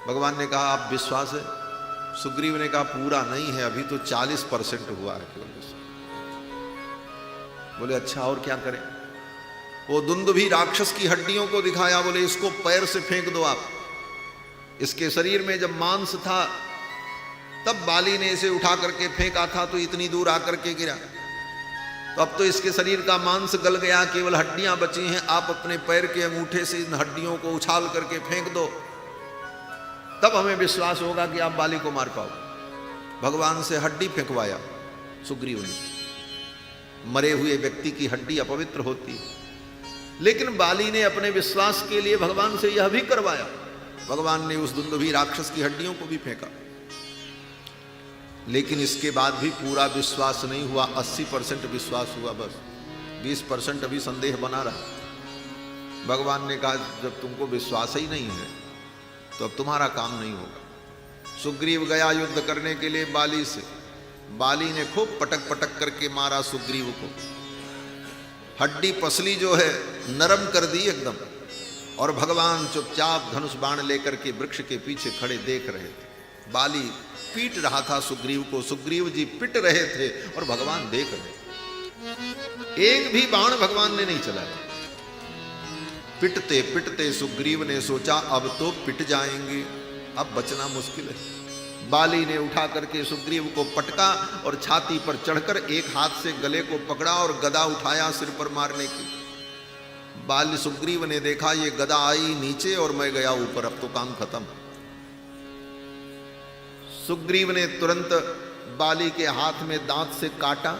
भगवान ने कहा आप विश्वास है? सुग्रीव ने कहा पूरा नहीं है, अभी तो 40% हुआ है केवल। बोले अच्छा और क्या करें? वो दुंदुभी राक्षस की हड्डियों को दिखाया, बोले इसको पैर से फेंक दो आप। इसके शरीर में जब मांस था तब बाली ने इसे उठा करके फेंका था तो इतनी दूर आकर के गिरा, तो अब तो इसके शरीर का मांस गल गया, केवल हड्डियां बची हैं। आप अपने पैर के अंगूठे से इन हड्डियों को उछाल करके फेंक दो, तब हमें विश्वास होगा कि आप बाली को मार पाओ। भगवान से हड्डी फेंकवाया सुग्रीव ने। मरे हुए व्यक्ति की हड्डी अपवित्र होती है, लेकिन बाली ने अपने विश्वास के लिए भगवान से यह भी करवाया। भगवान ने उस दुंदुभी राक्षस की हड्डियों को भी फेंका, लेकिन इसके बाद भी पूरा विश्वास नहीं हुआ। 80% विश्वास हुआ, बस 20% अभी संदेह बना रहा। भगवान ने कहा जब तुमको विश्वास ही नहीं है तो अब तुम्हारा काम नहीं होगा। सुग्रीव गया युद्ध करने के लिए बाली से। बाली ने खूब पटक पटक करके मारा सुग्रीव को। हड्डी पसली जो है नरम कर दी एकदम, और भगवान चुपचाप धनुष बाण लेकर के वृक्ष के पीछे खड़े देख रहे थे। बाली पीट रहा था सुग्रीव को, सुग्रीव जी पिट रहे थे और भगवान देख रहे। एक भी बाण भगवान ने नहीं चलाया। पिटते पिटते सुग्रीव ने सोचा अब तो पिट जाएंगे, अब बचना मुश्किल है। बाली ने उठा करके सुग्रीव को पटका और छाती पर चढ़कर एक हाथ से गले को पकड़ा और गदा उठाया सिर पर मारने की। बाली सुग्रीव ने देखा ये गदा आई नीचे और मैं गया ऊपर, अब तो काम खत्म। सुग्रीव ने तुरंत बाली के हाथ में दांत से काटा।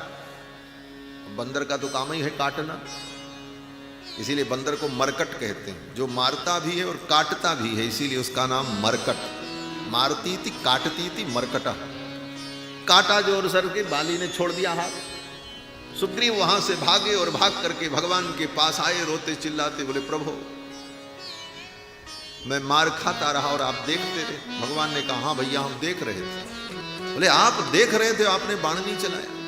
बंदर का तो काम ही है काटना, इसीलिए बंदर को मरकट कहते हैं, जो मारता भी है और काटता भी है, इसीलिए उसका नाम मरकट। मारती थी काटती थी मरकटा। काटा जोर सर के बाली ने छोड़ दिया हाथ। सुग्रीव वहां से भागे और भाग करके भगवान के पास आए, रोते चिल्लाते, बोले प्रभु मैं मार खाता रहा और आप देखते रहे। भगवान ने कहा हाँ भैया हम देख रहे थे। बोले आप देख रहे थे, आपने बाण नहीं चलाया?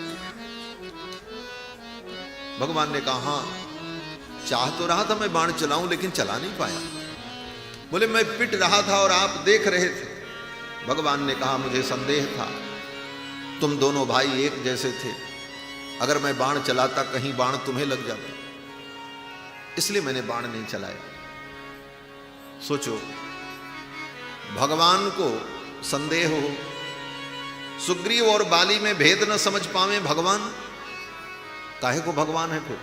भगवान ने कहा हाँ चाह तो रहा था मैं बाण चलाऊं, लेकिन चला नहीं पाया। बोले मैं पिट रहा था और आप देख रहे थे। भगवान ने कहा मुझे संदेह था, तुम दोनों भाई एक जैसे थे, अगर मैं बाण चलाता कहीं बाण तुम्हें लग जाता, इसलिए मैंने बाण नहीं चलाया। सोचो भगवान को संदेह हो, सुग्रीव और बाली में भेद न समझ पावे भगवान, काहे को भगवान है फिर?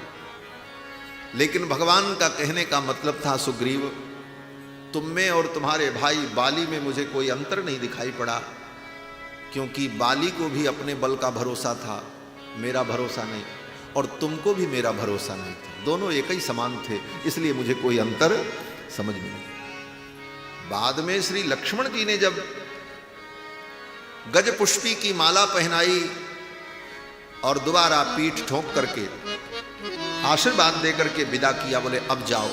लेकिन भगवान का कहने का मतलब था सुग्रीव तुम में और तुम्हारे भाई बाली में मुझे कोई अंतर नहीं दिखाई पड़ा, क्योंकि बाली को भी अपने बल का भरोसा था, मेरा भरोसा नहीं, और तुमको भी मेरा भरोसा नहीं था। दोनों एक ही समान थे, इसलिए मुझे कोई अंतर समझ में नहीं। बाद में श्री लक्ष्मण जी ने जब गज पुष्पी की माला पहनाई और दोबारा पीठ ठोक करके आशीर्वाद देकर के विदा किया, बोले अब जाओ,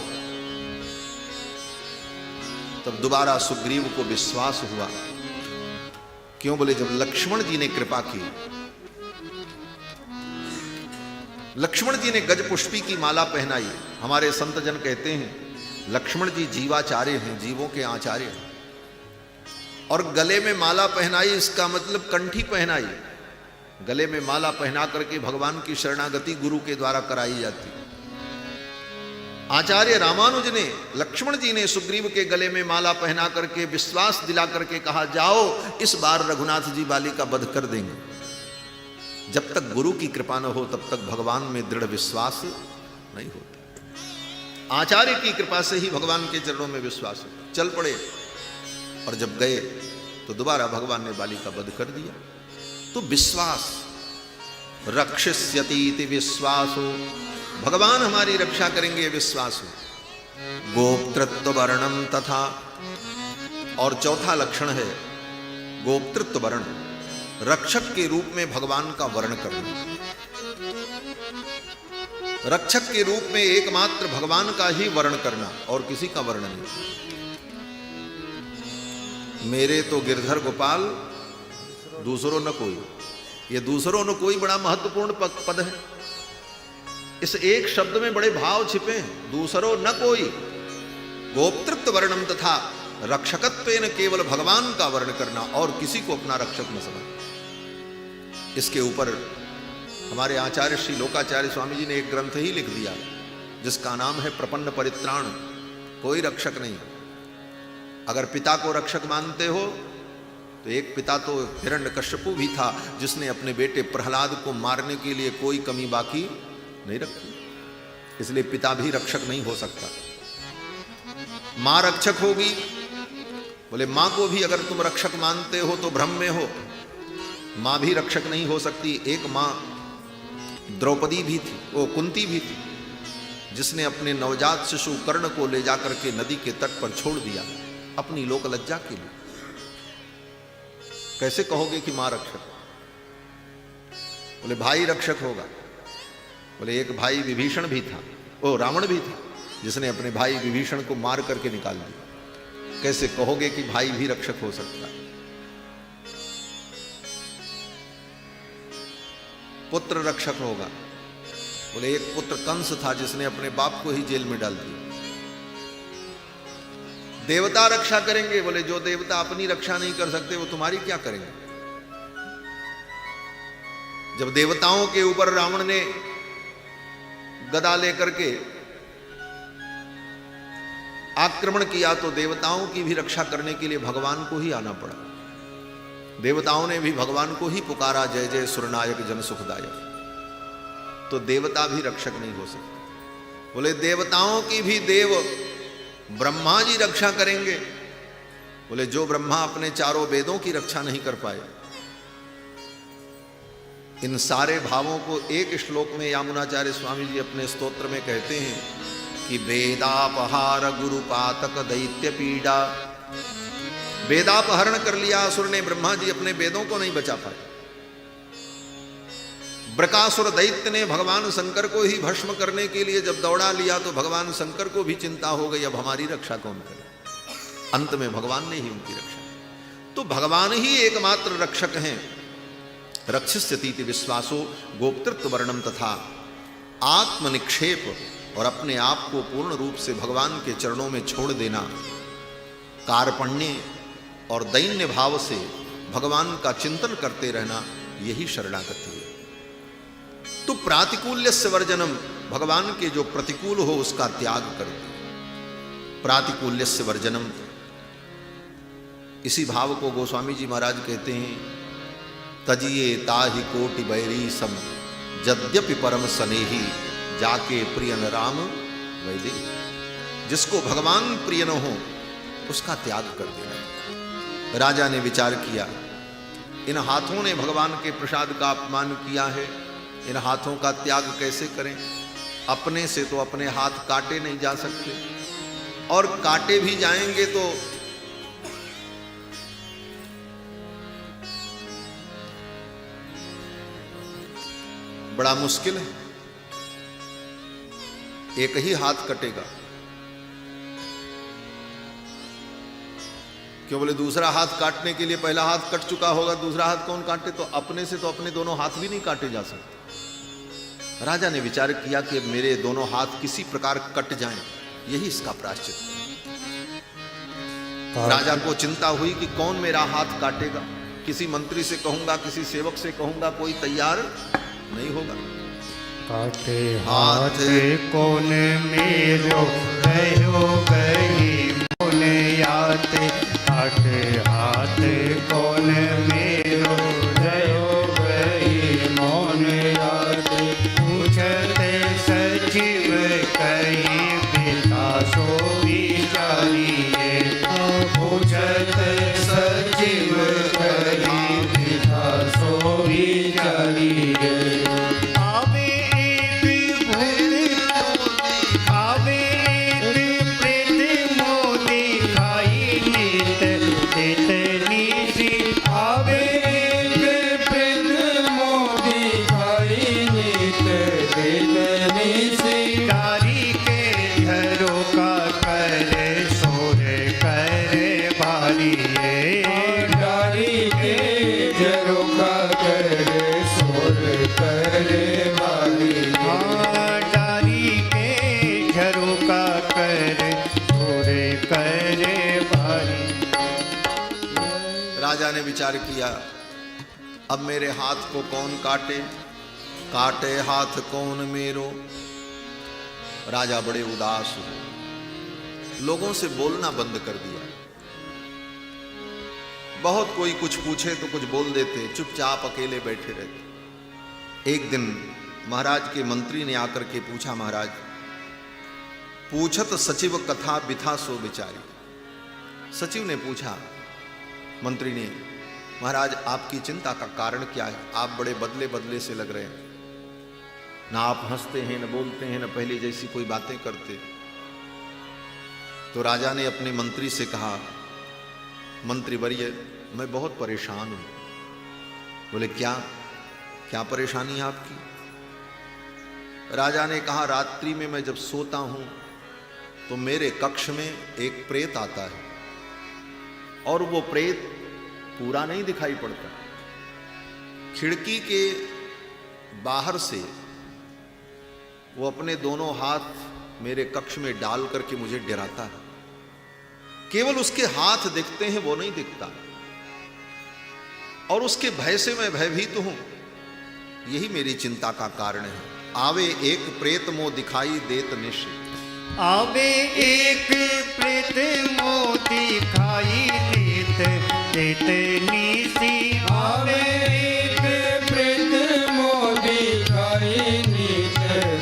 तब दोबारा सुग्रीव को विश्वास हुआ क्यों? बोले जब लक्ष्मण जी ने कृपा की, लक्ष्मण जी ने गज पुष्पी की माला पहनाई। हमारे संत जन कहते हैं लक्ष्मण जी जीवाचार्य हैं, जीवों के आचार्य हैं। और गले में माला पहनाई, इसका मतलब कंठी पहनाई। गले में माला पहना करके भगवान की शरणागति गुरु के द्वारा कराई जाती। आचार्य रामानुज ने, लक्ष्मण जी ने सुग्रीव के गले में माला पहना करके विश्वास दिला करके कहा, जाओ इस बार रघुनाथ जी बाली का वध कर देंगे। जब तक गुरु की कृपा न हो तब तक भगवान में दृढ़ विश्वास नहीं होता। आचार्य की कृपा से ही भगवान के चरणों में विश्वास हो। चल पड़े, और जब गए तो दोबारा भगवान ने बाली का वध कर दिया। तो विश्वास, रक्षिष्यतीति विश्वासो, भगवान हमारी रक्षा करेंगे विश्वास हो। गोप्तृत्व वर्णम तथा, और चौथा लक्षण है गोप्तृत्व वर्ण, रक्षक के रूप में भगवान का वर्ण करना। रक्षक के रूप में एकमात्र भगवान का ही वर्ण करना, और किसी का वर्ण नहीं। मेरे तो गिरधर गोपाल दूसरों न कोई, ये दूसरों न कोई बड़ा महत्वपूर्ण पद है। इस एक शब्द में बड़े भाव छिपे हैं। दूसरों न कोई, गोप्तृत्व वर्णम तथा रक्षकत्वेन केवल भगवान का वर्ण करना, और किसी को अपना रक्षक न समझ। इसके ऊपर हमारे आचार्य श्री लोकाचार्य स्वामी जी ने एक ग्रंथ ही लिख दिया जिसका नाम है प्रपन्न परित्राण। कोई रक्षक नहीं। अगर पिता को रक्षक मानते हो तो एक पिता तो हिरण्यकश्यपु भी था जिसने अपने बेटे प्रहलाद को मारने के लिए कोई कमी बाकी नहीं रखी। इसलिए पिता भी रक्षक नहीं हो सकता। मां रक्षक होगी, बोले मां को भी अगर तुम रक्षक मानते हो तो भ्रम में हो। मां भी रक्षक नहीं हो सकती। एक मां द्रौपदी भी थी, वो कुंती भी थी, जिसने अपने नवजात शिशु कर्ण को ले जाकर के नदी के तट पर छोड़ दिया अपनी लोक लज्जा के लिए। कैसे कहोगे कि मां रक्षक? बोले भाई रक्षक होगा। बोले एक भाई विभीषण भी था, वो रावण भी था, जिसने अपने भाई विभीषण को मार करके निकाल दिया। कैसे कहोगे कि भाई भी रक्षक हो सकता है? पुत्र रक्षक होगा। बोले एक पुत्र कंस था जिसने अपने बाप को ही जेल में डाल दिया। देवता रक्षा करेंगे। बोले जो देवता अपनी रक्षा नहीं कर सकते वो तुम्हारी क्या करेंगे? जब देवताओं के ऊपर रावण ने गदा लेकर के आक्रमण किया तो देवताओं की भी रक्षा करने के लिए भगवान को ही आना पड़ा। देवताओं ने भी भगवान को ही पुकारा, जय जय सुरनायक जन सुखदायक। तो देवता भी रक्षक नहीं हो सकते। बोले देवताओं की भी देव ब्रह्मा जी रक्षा करेंगे। बोले जो ब्रह्मा अपने चारों वेदों की रक्षा नहीं कर पाए। इन सारे भावों को एक श्लोक में यामुनाचार्य स्वामी जी अपने स्तोत्र में कहते हैं कि वेदापहार गुरुपातक दैत्य पीड़ा। वेदापहरण कर लिया असुर ने, ब्रह्मा जी अपने वेदों को नहीं बचा पाए। ब्रकासुर दैत्य ने भगवान शंकर को ही भस्म करने के लिए जब दौड़ा लिया तो भगवान शंकर को भी चिंता हो गई, अब हमारी रक्षा कौन करे? अंत में भगवान ने ही उनकी रक्षा। तो भगवान ही एकमात्र रक्षक हैं। रक्षिष्यतीति विश्वासो गोप्तृत्व वर्णम तथा आत्मनिक्षेप, और अपने आप को पूर्ण रूप से भगवान के चरणों में छोड़ देना, कार्पण्य और दैन्य भाव से भगवान का चिंतन करते रहना, यही शरणागति है। तो प्रातिकूल्यस्य वर्जनम, भगवान के जो प्रतिकूल हो उसका त्याग कर दो। प्रातिकूल्यस्य वर्जनम, इसी भाव को गोस्वामी जी महाराज कहते हैं, तजिए ताहि कोटि बैरी सम यद्यपि परम स्नेही जाके प्रिय न राम वैदे। जिसको भगवान प्रिय न हो उसका त्याग कर देना। राजा ने विचार किया, इन हाथों ने भगवान के प्रसाद का अपमान किया है, इन हाथों का त्याग कैसे करें? अपने से तो अपने हाथ काटे नहीं जा सकते, और काटे भी जाएंगे तो बड़ा मुश्किल है। एक ही हाथ कटेगा। क्यों बोले दूसरा हाथ काटने के लिए पहला हाथ कट चुका होगा, दूसरा हाथ कौन काटे? तो अपने से तो अपने दोनों हाथ भी नहीं काटे जा सकते। राजा ने विचार किया कि मेरे दोनों हाथ किसी प्रकार कट जाएं, यही इसका प्रायश्चित। राजा को चिंता हुई कि कौन मेरा हाथ काटेगा। किसी मंत्री से कहूंगा, किसी सेवक से कहूंगा, कोई तैयार नहीं होगा। काटे हाथ कौन मेरो भयो गई मोन याते, काटे हाथ कौन मेरो भयो गई मोन याते, पूछते सचिव कही पिता सो विचारिए, पूछते सचिव कही पिता सो विचारिए। राजा ने विचार किया, अब मेरे हाथ को कौन काटे, काटे हाथ कौन मेरो। राजा बड़े उदास हुए, लोगों से बोलना बंद कर दिया। बहुत कोई कुछ पूछे तो कुछ बोल देते, चुपचाप अकेले बैठे रहते। एक दिन महाराज के मंत्री ने आकर के पूछा, महाराज पूछत सचिव कथा बिथा सो विचारी। सचिव ने पूछा मंत्री ने, महाराज आपकी चिंता का कारण क्या है? आप बड़े बदले बदले से लग रहे हैं, ना आप हंसते हैं, न बोलते हैं, न पहले जैसी कोई बातें करते। तो राजा ने अपने मंत्री से कहा, मंत्री वर्य मैं बहुत परेशान हूं। बोले क्या क्या परेशानी है आपकी? राजा ने कहा, रात्रि में मैं जब सोता हूं तो मेरे कक्ष में एक प्रेत आता है और वो प्रेत पूरा नहीं दिखाई पड़ता। खिड़की के बाहर से वो अपने दोनों हाथ मेरे कक्ष में डाल करके मुझे डराता है। केवल उसके हाथ दिखते हैं, वो नहीं दिखता, और उसके भय से मैं भयभीत हूं। यही मेरी चिंता का कारण है। आवे एक प्रेत मो दिखाई देत निश, आवे एक प्रेत मो दिखाई देत देत निसी, आवे एक प्रेत मो दिखाई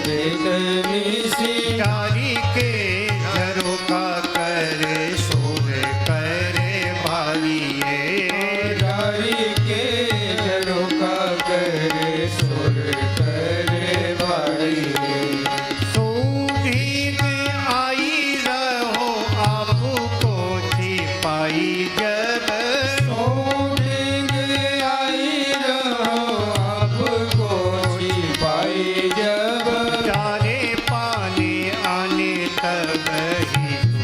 देत निसी, डारी के झरोका करे सोर करे भालिए, डारी के झरोका करे सोर करे भालिए। छिपाई जब आपको छिपाई जब, चारे पानी आने तब ही तू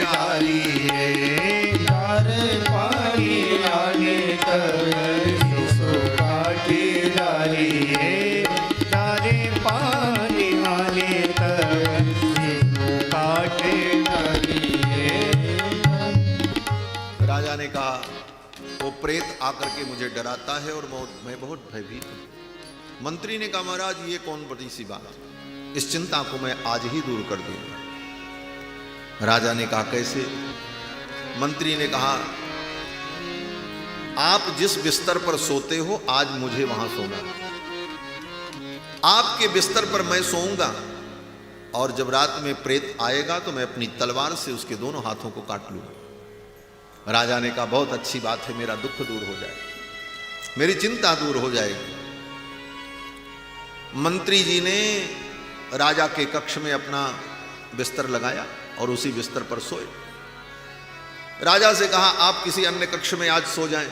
डाली है, चारे पानी आने तब ही काटी डाली है, चारे पानी आने तब ही काटे डाली है। राजा ने कहा, वो प्रेत आकर के मुझे डराता है और मैं बहुत भयभीत हूं। मंत्री ने कहा, महाराज ये कौन बड़ी सी बात, इस चिंता को मैं आज ही दूर कर दूंगा। राजा ने कहा, कैसे? मंत्री ने कहा, आप जिस बिस्तर पर सोते हो आज मुझे वहां सोना। आपके बिस्तर पर मैं सोऊंगा और जब रात में प्रेत आएगा तो मैं अपनी तलवार से उसके दोनों हाथों को काट लूंगा। राजा ने कहा, बहुत अच्छी बात है, मेरा दुख दूर हो जाएगा, मेरी चिंता दूर हो जाएगी। मंत्री जी ने राजा के कक्ष में अपना बिस्तर लगाया और उसी बिस्तर पर सोए। राजा से कहा, आप किसी अन्य कक्ष में आज सो जाएं,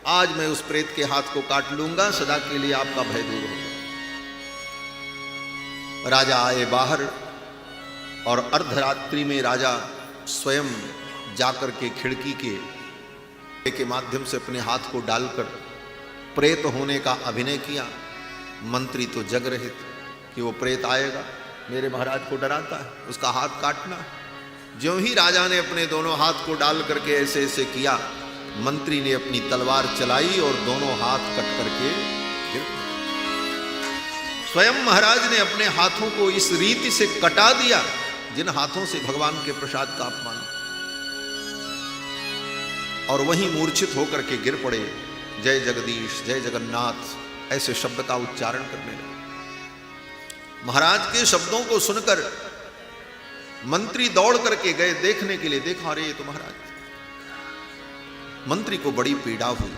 आज मैं उस प्रेत के हाथ को काट लूंगा, सदा के लिए आपका भय दूर होगा। राजा आए बाहर और अर्धरात्रि में राजा स्वयं जाकर के खिड़की के माध्यम से अपने हाथ को डालकर प्रेत होने का अभिनय किया। मंत्री तो जग रहे थे कि वो प्रेत आएगा, मेरे महाराज को डराता है, उसका हाथ काटना। ज्यों ही राजा ने अपने दोनों हाथ को डाल करके ऐसे ऐसे किया, मंत्री ने अपनी तलवार चलाई और दोनों हाथ कट करके गिर गए। स्वयं महाराज ने अपने हाथों को इस रीति से कटा दिया जिन हाथों से भगवान के प्रसाद का अपमान, और वहीं मूर्छित होकर के गिर पड़े। जय जगदीश, जय जगन्नाथ ऐसे शब्द का उच्चारण करने लगे। महाराज के शब्दों को सुनकर मंत्री दौड़ करके गए देखने के लिए। देखा, अरे ये तो महाराज। मंत्री को बड़ी पीड़ा हुई।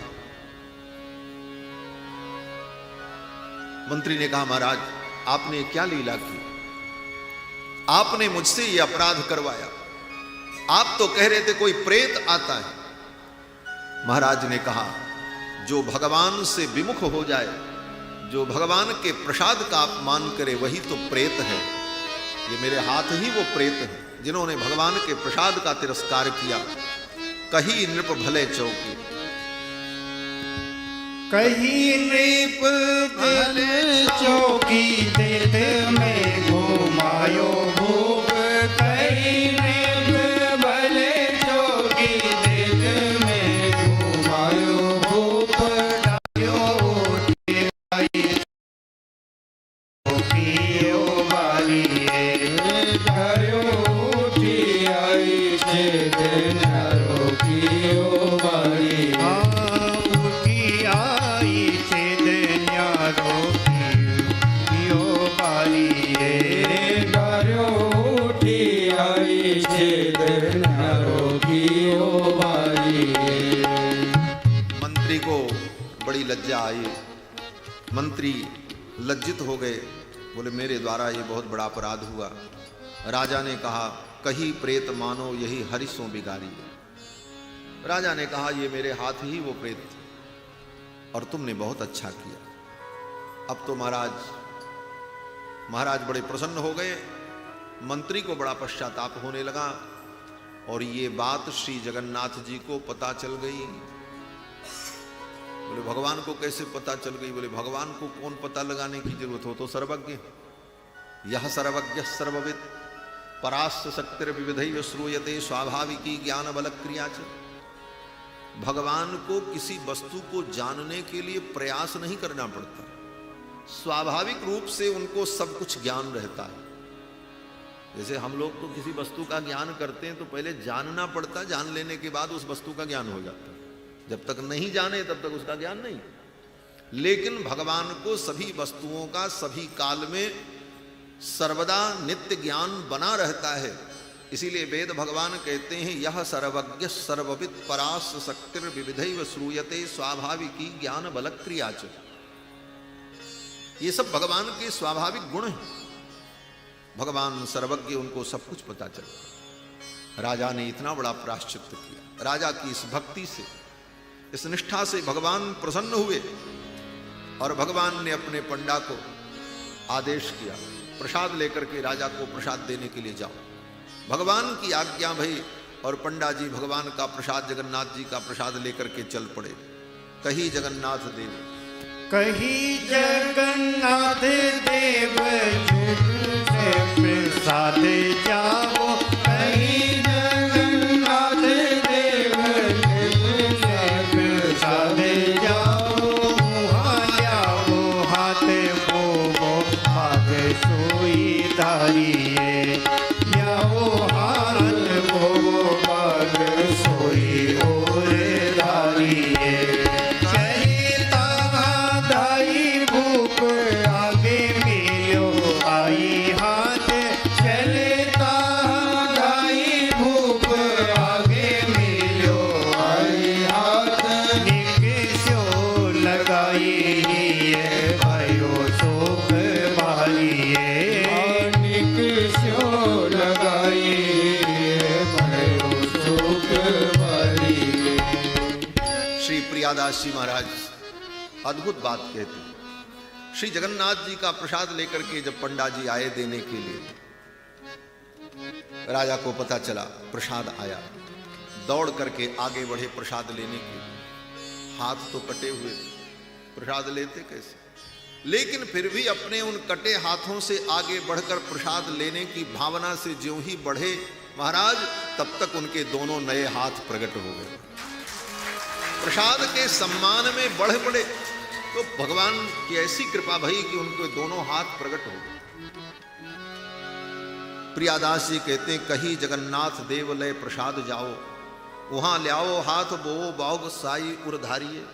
मंत्री ने कहा, महाराज आपने क्या लीला की, आपने मुझसे ये अपराध करवाया, आप तो कह रहे थे कोई प्रेत आता है। महाराज ने कहा, जो भगवान से विमुख हो जाए, जो भगवान के प्रसाद का अपमान करे, वही तो प्रेत है। ये मेरे हाथ ही वो प्रेत हैं जिन्होंने भगवान के प्रसाद का तिरस्कार किया। कही नृप भले चौकी, कहीं नृप भले चौकी, देत में घुमायो भूप। कहीं नृप भले चौकी, देत में घुमायो भूप। डायो उठे आई चौकियो बालिए, डायो उठी आई छेद नारो कियो बारी। उठी आई छेद न्यारो कियो बालिए। डायो उठी आई छेद नारो कियो बारी। मंत्री को बड़ी लज्जा आई। मंत्री लज्जित हो गए, बोले मेरे द्वारा ये बहुत बड़ा अपराध हुआ। राजा ने कहा, कही प्रेत मानो यही हरिसों बिगारी। राजा ने कहा, ये मेरे हाथ ही वो प्रेत थे और तुमने बहुत अच्छा किया। अब तो महाराज बड़े प्रसन्न हो गए। मंत्री को बड़ा पश्चाताप होने लगा और ये बात श्री जगन्नाथ जी को पता चल गई। बोले भगवान को कैसे पता चल गई? बोले भगवान को कौन पता लगाने की जरूरत हो, तो सर्वज्ञ। यह सर्वज्ञ सर्वविद परास्त शक्तिर विविधैव श्रूयते स्वाभाविकी ज्ञान बल क्रिया च। भगवान को किसी वस्तु को जानने के लिए प्रयास नहीं करना पड़ता, स्वाभाविक रूप से उनको सब कुछ ज्ञान रहता है। जैसे हम लोग तो किसी वस्तु का ज्ञान करते हैं तो पहले जानना पड़ता, जान लेने के बाद उस वस्तु का ज्ञान हो जाता है। जब तक नहीं जाने तब तक उसका ज्ञान नहीं। लेकिन भगवान को सभी वस्तुओं का सभी काल में सर्वदा नित्य ज्ञान बना रहता है। इसीलिए वेद भगवान कहते हैं, यह सर्वज्ञ सर्वविद परास शक्तिर विविधैव श्रूयते स्वाभाविकी ज्ञान बल क्रिया च। ये सब भगवान के स्वाभाविक गुण हैं। भगवान सर्वज्ञ, उनको सब कुछ पता चला। राजा ने इतना बड़ा प्रायश्चित किया। राजा की इस भक्ति से, इस निष्ठा से भगवान प्रसन्न हुए और भगवान ने अपने पंडा को आदेश किया, प्रसाद लेकर के राजा को प्रसाद देने के लिए जाओ। भगवान की आज्ञा भई और पंडा जी भगवान का प्रसाद, जगन्नाथ जी का प्रसाद लेकर के चल पड़े। कही जगन्नाथ देव, कही जगन्नाथ देव से प्रसाद जाओ। कही जगन्नाथ देव से प्रसाद जाओ। वहाँ जाओ हाथ वो हाथ सोई धारिए। जाओ हाथ वो हाथ सोई और धारिए। आगे मिलो आई हाथ चलता दाई भूप। आगे मिलो आई हाथ निकसो लगाई भयो शोक भालिए। निकसो लगाई भयो शोक भालिए। श्री प्रियादास जी महाराज अद्भुत बात कहते हैं। श्री जगन्नाथ जी का प्रसाद लेकर के जब पंडा जी आए देने के लिए, राजा को पता चला प्रसाद आया। दौड़ करके आगे बढ़े प्रसाद लेने के लिए। हाथ तो कटे हुए, प्रसाद लेते कैसे? लेकिन फिर भी अपने उन कटे हाथों से आगे बढ़कर प्रसाद लेने की भावना से ज्यों ही बढ़े महाराज, तब तक उनके दोनों नए हाथ प्रकट हो गए। प्रसाद के सम्मान में बढ़ पड़े तो भगवान की ऐसी कृपा भई कि उनके दोनों हाथ प्रकट हो गए। प्रियादास जी कहते हैं, कही जगन्नाथ देव लय प्रसाद जाओ, वहां ल्याओ हाथ बो बाग साई उरधारिये।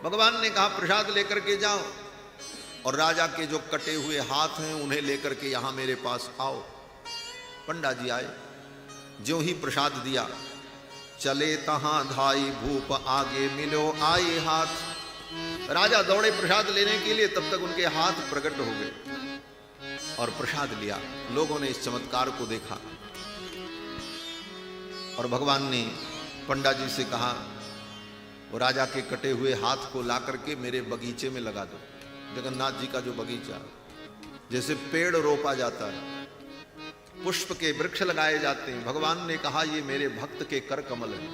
भगवान ने कहा प्रसाद लेकर के जाओ और राजा के जो कटे हुए हाथ हैं उन्हें लेकर के यहां मेरे पास आओ। पंडा जी आए, ज्यों ही प्रसाद दिया, चले तहां धाई भूप आगे मिलो आए हाथ। राजा दौड़े प्रसाद लेने के लिए, तब तक उनके हाथ प्रकट हो गए और प्रसाद लिया। लोगों ने इस चमत्कार को देखा और भगवान ने पंडा जी से कहा, वो राजा के कटे हुए हाथ को ला करके मेरे बगीचे में लगा दो। जगन्नाथ जी का जो बगीचा, जैसे पेड़ रोपा जाता है, पुष्प के वृक्ष लगाए जाते हैं, भगवान ने कहा ये मेरे भक्त के कर कमल हैं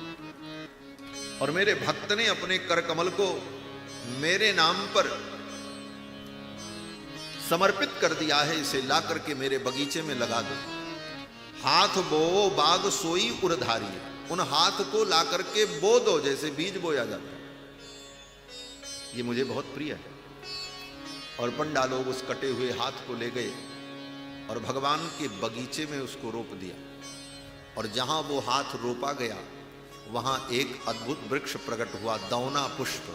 और मेरे भक्त ने अपने कर कमल को मेरे नाम पर समर्पित कर दिया है, इसे ला करके मेरे बगीचे में लगा दो। हाथ बो बाग सोई उरधारी, उन हाथ को ला करके बो दो जैसे बीज बोया जाता है। ये मुझे बहुत प्रिय है। और पंडा लोग उस कटे हुए हाथ को ले गए और भगवान के बगीचे में उसको रोप दिया। और जहां वो हाथ रोपा गया वहां एक अद्भुत वृक्ष प्रकट हुआ, दौना पुष्प।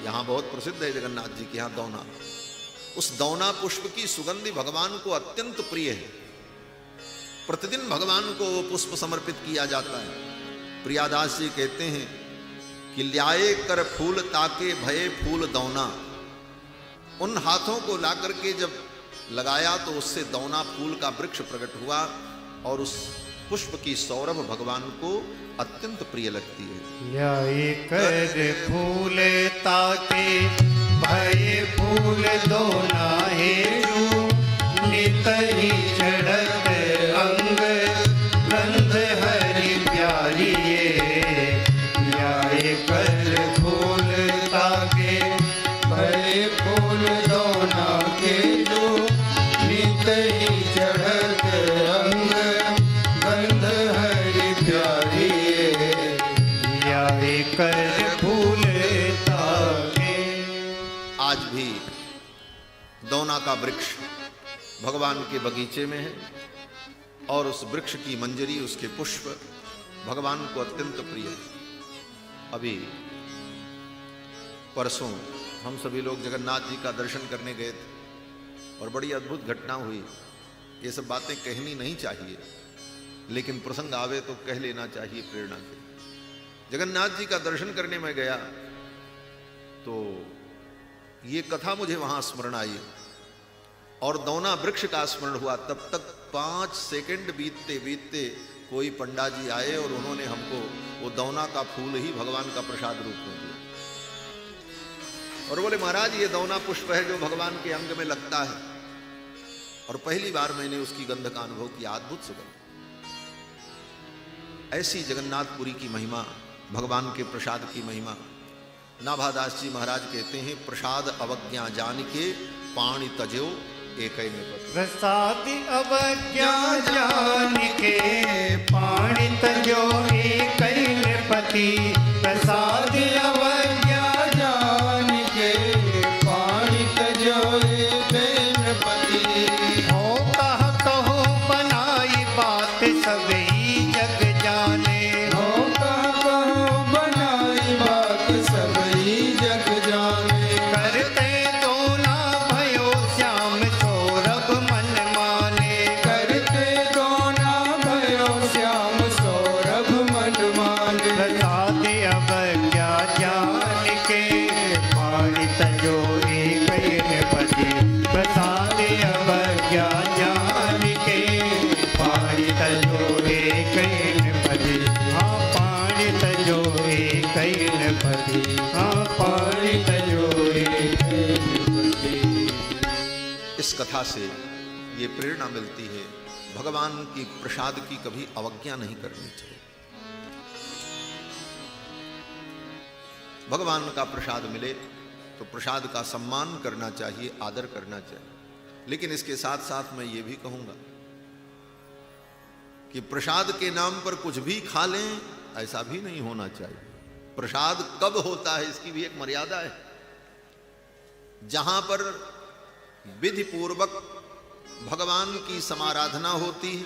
यहां बहुत प्रसिद्ध है जगन्नाथ जी के यहां दौना। उस दौना पुष्प की सुगंधि भगवान को अत्यंत प्रिय है। प्रतिदिन भगवान को वो पुष्प समर्पित किया जाता है। प्रियादास जी कहते हैं कि ल्याए कर फूल ताके भये फूल दौना। उन हाथों को ला करके जब लगाया तो उससे दौना फूल का वृक्ष प्रकट हुआ और उस पुष्प की सौरभ भगवान को अत्यंत प्रिय लगती है। ल्याए कर फूल ताके भये फूल दौना हेरू, नित ही चढ़त अंग गंध हरि प्यारी। ल्याए कर फूल ताके भये फूल दौना के जो, नित ही चढ़त अंग गंध हरि प्यारी। ल्याए कर फूल ताके। आज भी दौना का वृक्ष भगवान के बगीचे में है और उस वृक्ष की मंजरी, उसके पुष्प भगवान को अत्यंत प्रिय है। अभी परसों हम सभी लोग जगन्नाथ जी का दर्शन करने गए थे और बड़ी अद्भुत घटना हुई। ये सब बातें कहनी नहीं चाहिए, लेकिन प्रसंग आवे तो कह लेना चाहिए प्रेरणा के। जगन्नाथ जी का दर्शन करने में गया तो ये कथा मुझे वहां स्मरण आई और दौना वृक्ष का स्मरण हुआ। तब तक 5 सेकंड बीतते बीतते कोई पंडा जी आए और उन्होंने हमको वो दौना का फूल ही भगवान का प्रसाद रूप में दिया और बोले महाराज ये दौना पुष्प है जो भगवान के अंग में लगता है। और पहली बार मैंने उसकी गंध का अनुभव किया, अद्भुत सुगंध। ऐसी जगन्नाथपुरी की महिमा, भगवान के प्रसाद की महिमा। नाभादास जी महाराज कहते हैं, प्रसाद अवज्ञा जान के पाणी तजो एक प्रसाद अवज्ञा जान के पाणी तजो एक पति। प्रसाद अवज्ञा जान के पाणी तजो एक पति। हो कहो बनाई बात सबई जग जाने। हो कहो बनाई बात सबई जग जाने। करते तो ना भयो श्याम सौरभ मन माने। करते तो ना भयो श्याम सौरभ मन माने। प्रसाद अवज्ञा जान के पाणी तजो एक पति। प्रसाद अवज्ञा जान के पाणी तजो एक पति। हाँ पाणी तजो एक पति। हाँ पाणी तजो एक पति। इस कथा से ये प्रेरणा मिलती है, भगवान की प्रसाद की कभी अवज्ञा नहीं करनी चाहिए। भगवान का प्रसाद मिले तो प्रसाद का सम्मान करना चाहिए, आदर करना चाहिए। लेकिन इसके साथ साथ मैं ये भी कहूंगा कि प्रसाद के नाम पर कुछ भी खा लें, ऐसा भी नहीं होना चाहिए। प्रसाद कब होता है इसकी भी एक मर्यादा है। जहां पर विधि पूर्वक भगवान की समाराधना होती है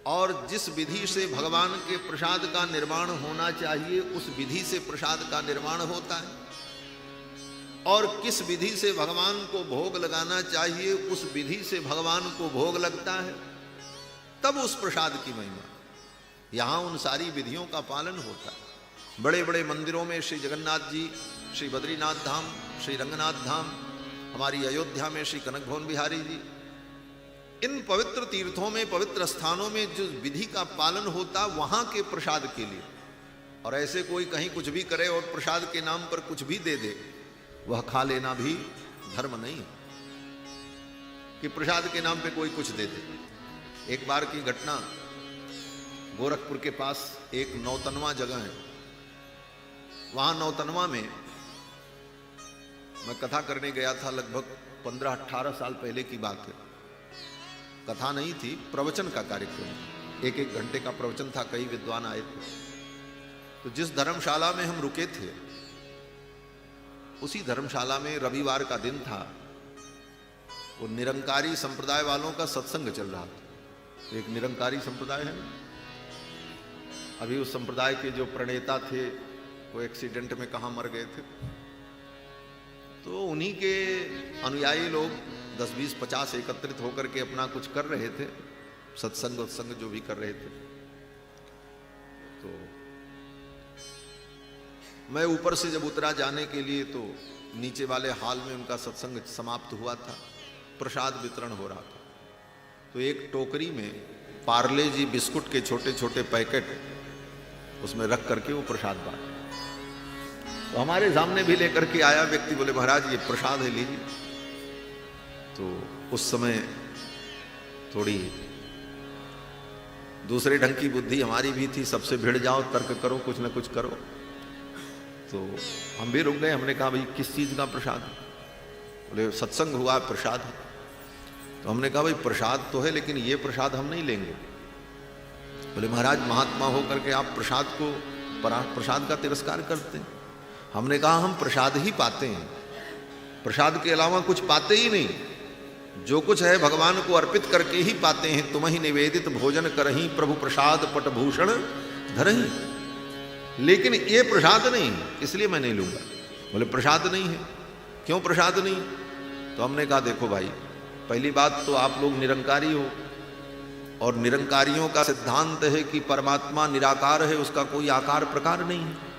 और जिस विधि से भगवान के प्रसाद का निर्माण होना चाहिए उस विधि से प्रसाद का निर्माण होता है, और किस विधि से भगवान को भोग लगाना चाहिए उस विधि से भगवान को भोग लगता है, तब उस प्रसाद की महिमा। यहां उन सारी विधियों का पालन होता है। बड़े बड़े मंदिरों में श्री जगन्नाथ जी, श्री बद्रीनाथ धाम, श्री रंगनाथ धाम, हमारी अयोध्या में श्री कनक भवन बिहारी जी, इन पवित्र तीर्थों में, पवित्र स्थानों में जो विधि का पालन होता वहां के प्रसाद के लिए। और ऐसे कोई कहीं कुछ भी करे और प्रसाद के नाम पर कुछ भी दे दे, वह खा लेना भी धर्म नहीं है कि प्रसाद के नाम पे कोई कुछ दे दे। एक बार की घटना, गोरखपुर के पास एक नौतनवा जगह है, वहां नौतनवा में मैं कथा करने गया था। लगभग 15-18 साल पहले की बात है। कथा नहीं थी, प्रवचन का कार्यक्रम, 1-1 घंटे का प्रवचन था, कई विद्वान आए थे। तो जिस धर्मशाला में हम रुके थे उसी धर्मशाला में रविवार का दिन था, वो निरंकारी संप्रदाय वालों का सत्संग चल रहा था। एक निरंकारी संप्रदाय है, अभी उस संप्रदाय के जो प्रणेता थे वो एक्सीडेंट में कहाँ मर गए थे, तो उन्हीं के अनुयायी लोग 10, 20, 50 एकत्रित होकर के अपना कुछ कर रहे थे, सत्संग उत्संग जो भी कर रहे थे। तो मैं ऊपर से जब उतरा जाने के लिए तो नीचे वाले हाल में उनका सत्संग समाप्त हुआ था, प्रसाद वितरण हो रहा था। तो एक टोकरी में पार्ले जी बिस्कुट के छोटे छोटे पैकेट उसमें रख करके वो प्रसाद बांटा। तो हमारे सामने भी लेकर के आया व्यक्ति, बोले महाराज ये प्रसाद है, लीजिए। तो उस समय थोड़ी दूसरे ढंग की बुद्धि हमारी भी थी, सबसे भिड़ जाओ, तर्क करो, कुछ ना कुछ करो। तो हम भी रुक गए, हमने कहा भाई किस चीज का प्रसाद है? बोले सत्संग हुआ, प्रसाद है। तो हमने कहा भाई प्रसाद तो है लेकिन ये प्रसाद हम नहीं लेंगे। बोले महाराज महात्मा होकर के आप प्रसाद का तिरस्कार करते हैं। हमने कहा हम प्रसाद ही पाते हैं, प्रसाद के अलावा कुछ पाते ही नहीं, जो कुछ है भगवान को अर्पित करके ही पाते हैं। तुम ही निवेदित भोजन करही प्रभु प्रसाद पटभूषण धरही। लेकिन ये प्रसाद नहीं, इसलिए मैं नहीं लूंगा। बोले प्रसाद नहीं है, क्यों प्रसाद नहीं? तो हमने कहा देखो भाई, पहली बात तो आप लोग निरंकारी हो, और निरंकारियों का सिद्धांत है कि परमात्मा निराकार है, उसका कोई आकार प्रकार नहीं है।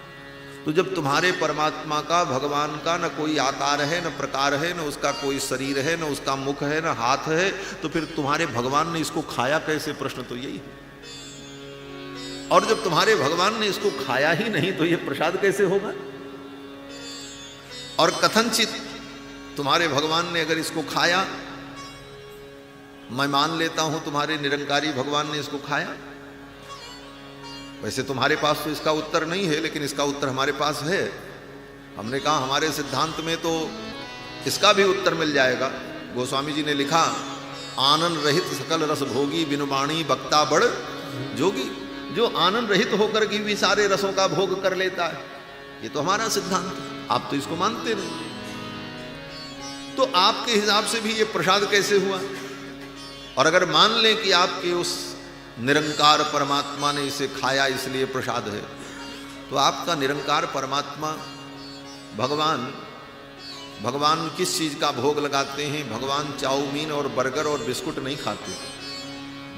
तो जब तुम्हारे परमात्मा का, भगवान का न कोई आकार है, न प्रकार है, न उसका कोई शरीर है, न उसका मुख है, न हाथ है, तो फिर तुम्हारे भगवान ने इसको खाया कैसे? प्रश्न तो यही है। और जब तुम्हारे भगवान ने इसको खाया ही नहीं तो ये प्रसाद कैसे होगा? और कथनचित तुम्हारे भगवान ने अगर इसको खाया, मैं मान लेता हूं तुम्हारे निरंकारी भगवान ने इसको खाया। वैसे तुम्हारे पास तो इसका उत्तर नहीं है, लेकिन इसका उत्तर हमारे पास है। हमने कहा हमारे सिद्धांत में तो इसका भी उत्तर मिल जाएगा। गोस्वामी जी ने लिखा, आनंद रहित सकल रस भोगी बिनु वाणी बक्ता बड़ जोगी। जो आनंद रहित होकर के भी सारे रसों का भोग कर लेता है, ये तो हमारा सिद्धांत है। आप तो इसको मानते नहीं, तो आपके हिसाब से भी ये प्रसाद कैसे हुआ? और अगर मान लें कि आपके उस निरंकार परमात्मा ने इसे खाया इसलिए प्रसाद है, तो आपका निरंकार परमात्मा भगवान किस चीज का भोग लगाते हैं? भगवान चाउमीन और बर्गर और बिस्कुट नहीं खाते,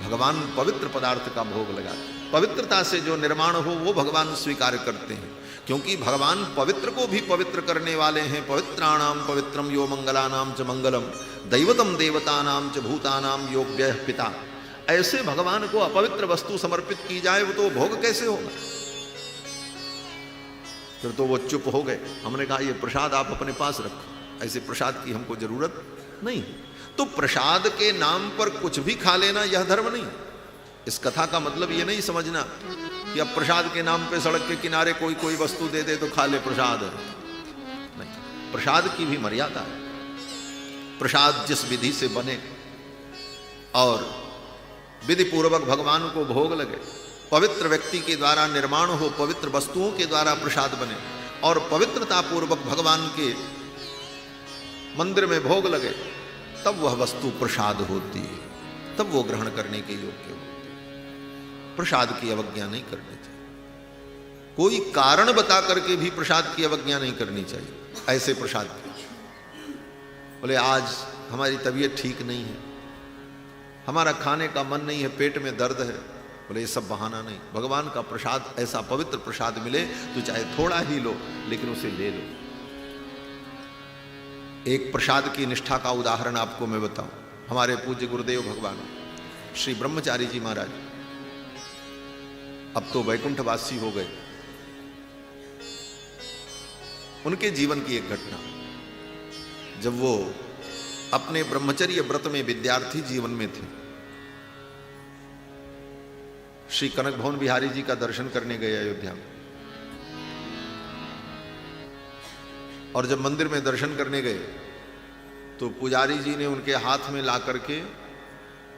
भगवान पवित्र पदार्थ का भोग लगाते हैं। पवित्रता से जो निर्माण हो वो भगवान स्वीकार करते हैं, क्योंकि भगवान पवित्र को भी पवित्र करने वाले हैं। पवित्राणाम पवित्रम यो मंगलानाम च मंगलम दैवतम देवतानाम च भूतानाम यो व्ययः पिता। ऐसे भगवान को अपवित्र वस्तु समर्पित की जाए वो तो भोग कैसे होगा? फिर तो वो चुप हो गए। हमने कहा ये प्रसाद आप अपने पास रखो, ऐसे प्रसाद की हमको जरूरत नहीं। तो प्रसाद के नाम पर कुछ भी खा लेना यह धर्म नहीं। इस कथा का मतलब ये नहीं समझना कि अब प्रसाद के नाम पे सड़क के किनारे कोई कोई वस्तु दे दे तो खा ले प्रसाद है। नहीं, प्रसाद की भी मर्यादा है। प्रसाद जिस विधि से बने और विधि पूर्वक भगवान को भोग लगे, पवित्र व्यक्ति के द्वारा निर्माण हो, पवित्र वस्तुओं के द्वारा प्रसाद बने और पवित्रता पूर्वक भगवान के मंदिर में भोग लगे, तब वह वस्तु प्रसाद होती है, तब वो ग्रहण करने के योग्य होती है। प्रसाद की अवज्ञा नहीं करनी चाहिए। कोई कारण बता करके भी प्रसाद की अवज्ञा नहीं करनी चाहिए। ऐसे प्रसाद की बोले आज हमारी तबीयत ठीक नहीं है, हमारा खाने का मन नहीं है, पेट में दर्द है, बोले ये सब बहाना नहीं। भगवान का प्रसाद ऐसा पवित्र प्रसाद मिले तो चाहे थोड़ा ही लो लेकिन उसे ले लो। एक प्रसाद की निष्ठा का उदाहरण आपको मैं बताऊं। हमारे पूज्य गुरुदेव भगवान श्री ब्रह्मचारी जी महाराज अब तो वैकुंठवासी हो गए। उनके जीवन की एक घटना, जब वो अपने ब्रह्मचर्य व्रत में विद्यार्थी जीवन में थे, श्री कनक भवन बिहारी जी का दर्शन करने गए अयोध्या में। और जब मंदिर में दर्शन करने गए तो पुजारी जी ने उनके हाथ में ला करके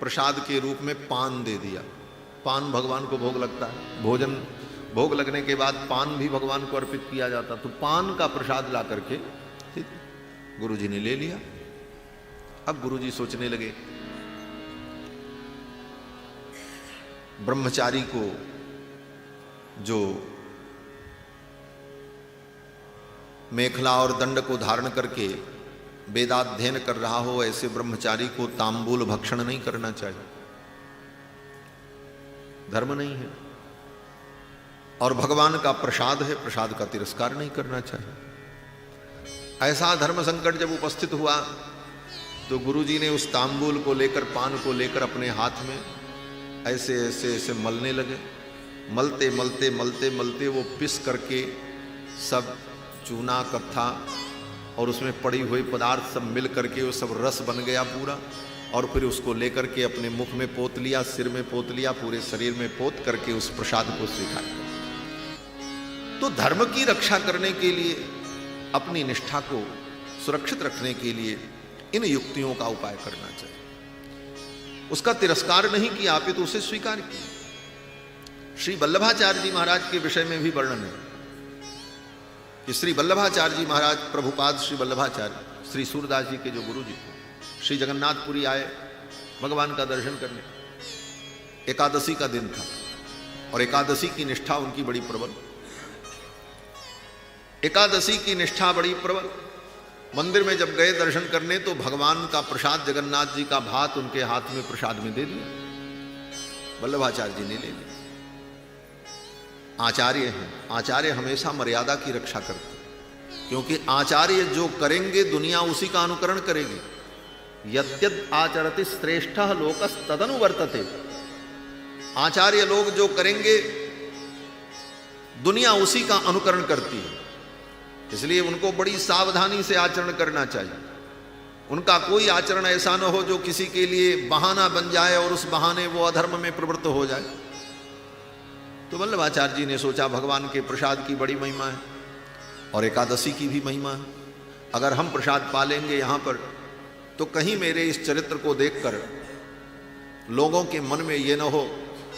प्रसाद के रूप में पान दे दिया। पान भगवान को भोग लगता है, भोजन भोग लगने के बाद पान भी भगवान को अर्पित किया जाता, तो पान का प्रसाद ला करके गुरु जी ने ले लिया। अब गुरु जी सोचने लगे ब्रह्मचारी को जो मेखला और दंड को धारण करके वेदाध्ययन कर रहा हो, ऐसे ब्रह्मचारी को तांबूल भक्षण नहीं करना चाहिए, धर्म नहीं है। और भगवान का प्रसाद है, प्रसाद का तिरस्कार नहीं करना चाहिए। ऐसा धर्म संकट जब उपस्थित हुआ तो गुरुजी ने उस तांबूल को लेकर, पान को लेकर अपने हाथ में ऐसे ऐसे ऐसे मलने लगे। मलते मलते मलते मलते वो पिस करके सब चूना कत्था और उसमें पड़ी हुई पदार्थ सब मिल करके वो सब रस बन गया पूरा। और फिर उसको लेकर के अपने मुख में पोत लिया, सिर में पोत लिया, पूरे शरीर में पोत करके उस प्रसाद को स्वीकार किया। तो धर्म की रक्षा करने के लिए, अपनी निष्ठा को सुरक्षित रखने के लिए इन युक्तियों का उपाय करना चाहिए। उसका तिरस्कार नहीं किया, आप तो उसे स्वीकार किया। श्री वल्लभाचार्य जी महाराज के विषय में भी वर्णन है कि श्री वल्लभाचार्य जी महाराज, प्रभुपाद श्री वल्लभाचार्य, श्री सूरदास जी के जो गुरु जी थे, श्री जगन्नाथपुरी आए भगवान का दर्शन करने। एकादशी का दिन था और एकादशी की निष्ठा उनकी बड़ी प्रबल। एकादशी की निष्ठा बड़ी प्रबल। मंदिर में जब गए दर्शन करने तो भगवान का प्रसाद, जगन्नाथ जी का भात उनके हाथ में प्रसाद में दे दिया। वल्लभाचार्य जी ने ले लिया। आचार्य हैं, आचार्य हमेशा मर्यादा की रक्षा करते हैं, क्योंकि आचार्य जो करेंगे दुनिया उसी का अनुकरण करेगी। यद्यद् आचरति श्रेष्ठः लोकस्तदनुवर्तते। आचार्य लोग जो करेंगे दुनिया उसी का अनुकरण करती है, इसलिए उनको बड़ी सावधानी से आचरण करना चाहिए। उनका कोई आचरण ऐसा न हो जो किसी के लिए बहाना बन जाए और उस बहाने वो अधर्म में प्रवृत्त हो जाए। तो वल्लभाचार्य जी ने सोचा भगवान के प्रसाद की बड़ी महिमा है और एकादशी की भी महिमा है। अगर हम प्रसाद पालेंगे यहाँ पर तो कहीं मेरे इस चरित्र को देखकर लोगों के मन में ये न हो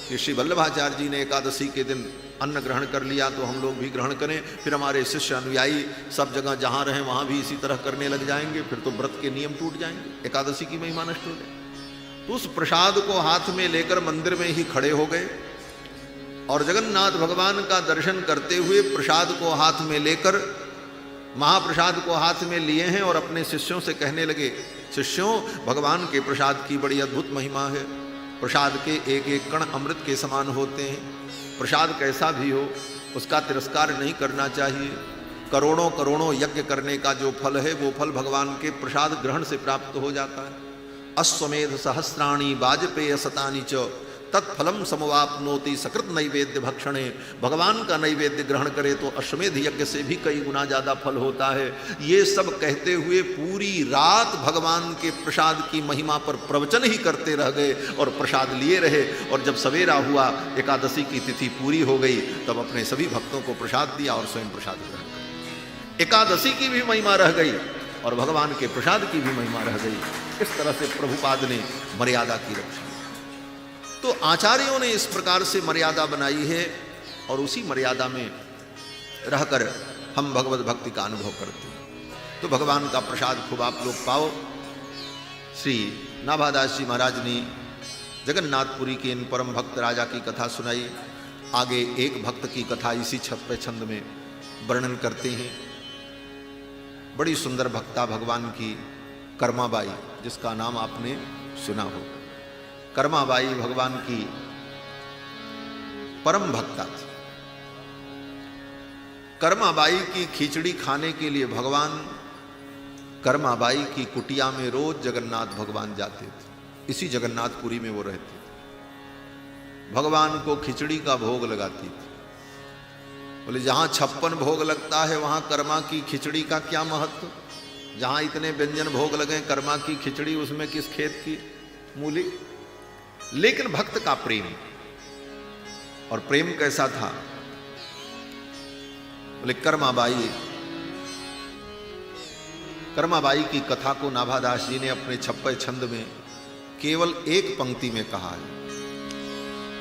कि श्री वल्लभाचार्य जी ने एकादशी के दिन अन्न ग्रहण कर लिया तो हम लोग भी ग्रहण करें, फिर हमारे शिष्य अनुयायी सब जगह जहाँ रहें वहाँ भी इसी तरह करने लग जाएंगे, फिर तो व्रत के नियम टूट जाएंगे, एकादशी की महिमा नष्ट हो जाए। तो उस प्रसाद को हाथ में लेकर मंदिर में ही खड़े हो गए और जगन्नाथ भगवान का दर्शन करते हुए प्रसाद को हाथ में लेकर, महाप्रसाद को हाथ में लिए हैं और अपने शिष्यों से कहने लगे, शिष्यों भगवान के प्रसाद की बड़ी अद्भुत महिमा है। प्रसाद के एक एक कण अमृत के समान होते हैं। प्रसाद कैसा भी हो उसका तिरस्कार नहीं करना चाहिए। करोड़ों करोड़ों यज्ञ करने का जो फल है वो फल भगवान के प्रसाद ग्रहण से प्राप्त हो जाता है। अश्वमेध सहस्राणी वाजपेय शतानि च तत्फलम समवाप्नोति सकृत नैवेद्य भक्षणे। भगवान का नैवेद्य ग्रहण करे तो अश्वमेध यज्ञ से भी कई गुना ज़्यादा फल होता है। ये सब कहते हुए पूरी रात भगवान के प्रसाद की महिमा पर प्रवचन ही करते रह गए और प्रसाद लिए रहे। और जब सवेरा हुआ, एकादशी की तिथि पूरी हो गई, तब अपने सभी भक्तों को प्रसाद दिया और स्वयं प्रसाद ग्रहण किया। एकादशी की भी महिमा रह गई और भगवान के प्रसाद की भी महिमा रह गई। इस तरह से प्रभुपाद ने मर्यादा की रक्षा। तो आचार्यों ने इस प्रकार से मर्यादा बनाई है और उसी मर्यादा में रहकर हम भगवत भक्ति का अनुभव करते हैं। तो भगवान का प्रसाद खूब आप लोग पाओ। श्री नाभादास जी महाराज ने जगन्नाथपुरी के इन परम भक्त राजा की कथा सुनाई। आगे एक भक्त की कथा इसी छप्पे छंद में वर्णन करते हैं। बड़ी सुंदर भक्ता भगवान की कर्माबाई, जिसका नाम आपने सुना हो। कर्माबाई भगवान की परम भक्ता थी। कर्माबाई की खिचड़ी खाने के लिए भगवान कर्माबाई की कुटिया में रोज जगन्नाथ भगवान जाते थे। इसी जगन्नाथपुरी में वो रहते थे। भगवान को खिचड़ी का भोग लगाती थी। बोले जहां 56 भोग लगता है वहां कर्मा की खिचड़ी का क्या महत्व। जहां इतने व्यंजन भोग लगे, कर्मा की खिचड़ी उसमें किस खेत की मूली। लेकिन भक्त का प्रेम, और प्रेम कैसा था। बोले कर्माबाई की कथा को नाभादास जी ने अपने छप्पे छंद में केवल एक पंक्ति में कहा है।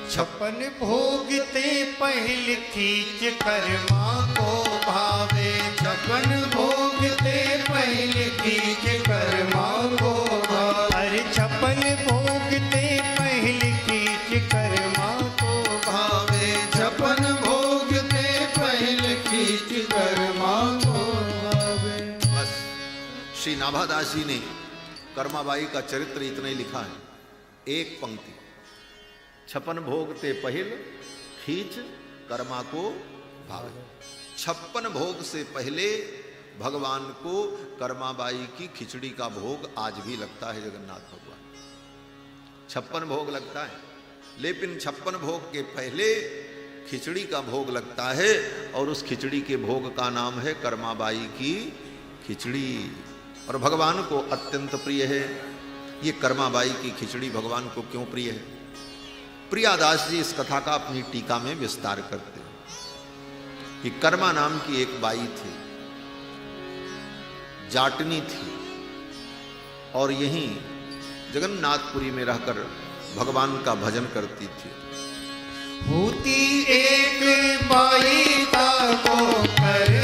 56 भोग ते पहल खींच कर्मा को भावे। 56 भोग ते पहल खींच कर्मा को भावे। अरे 56 भोग ते पहल खींच कर्मा को भावे। 56 भोग ते पहल खींच कर्मा को भावे। बस श्री नाभादास जी ने कर्माबाई का चरित्र इतना ही लिखा है, एक पंक्ति। 56 भोग ते पहल खींच कर्मा को भावे। 56 भोग से पहले भगवान को कर्माबाई की खिचड़ी का भोग आज भी लगता है। जगन्नाथ भगवान 56 भोग लगता है, लेकिन 56 भोग के पहले खिचड़ी का भोग लगता है और उस खिचड़ी के भोग का नाम है कर्माबाई की खिचड़ी। और भगवान को अत्यंत प्रिय है। ये कर्माबाई की खिचड़ी भगवान को क्यों प्रिय है? प्रियादास जी इस कथा का अपनी टीका में विस्तार करते हैं कि कर्मा नाम की एक बाई थी, जाटनी थी, और यहीं जगन्नाथपुरी में रहकर भगवान का भजन करती थी। होती एक बाई ताको कर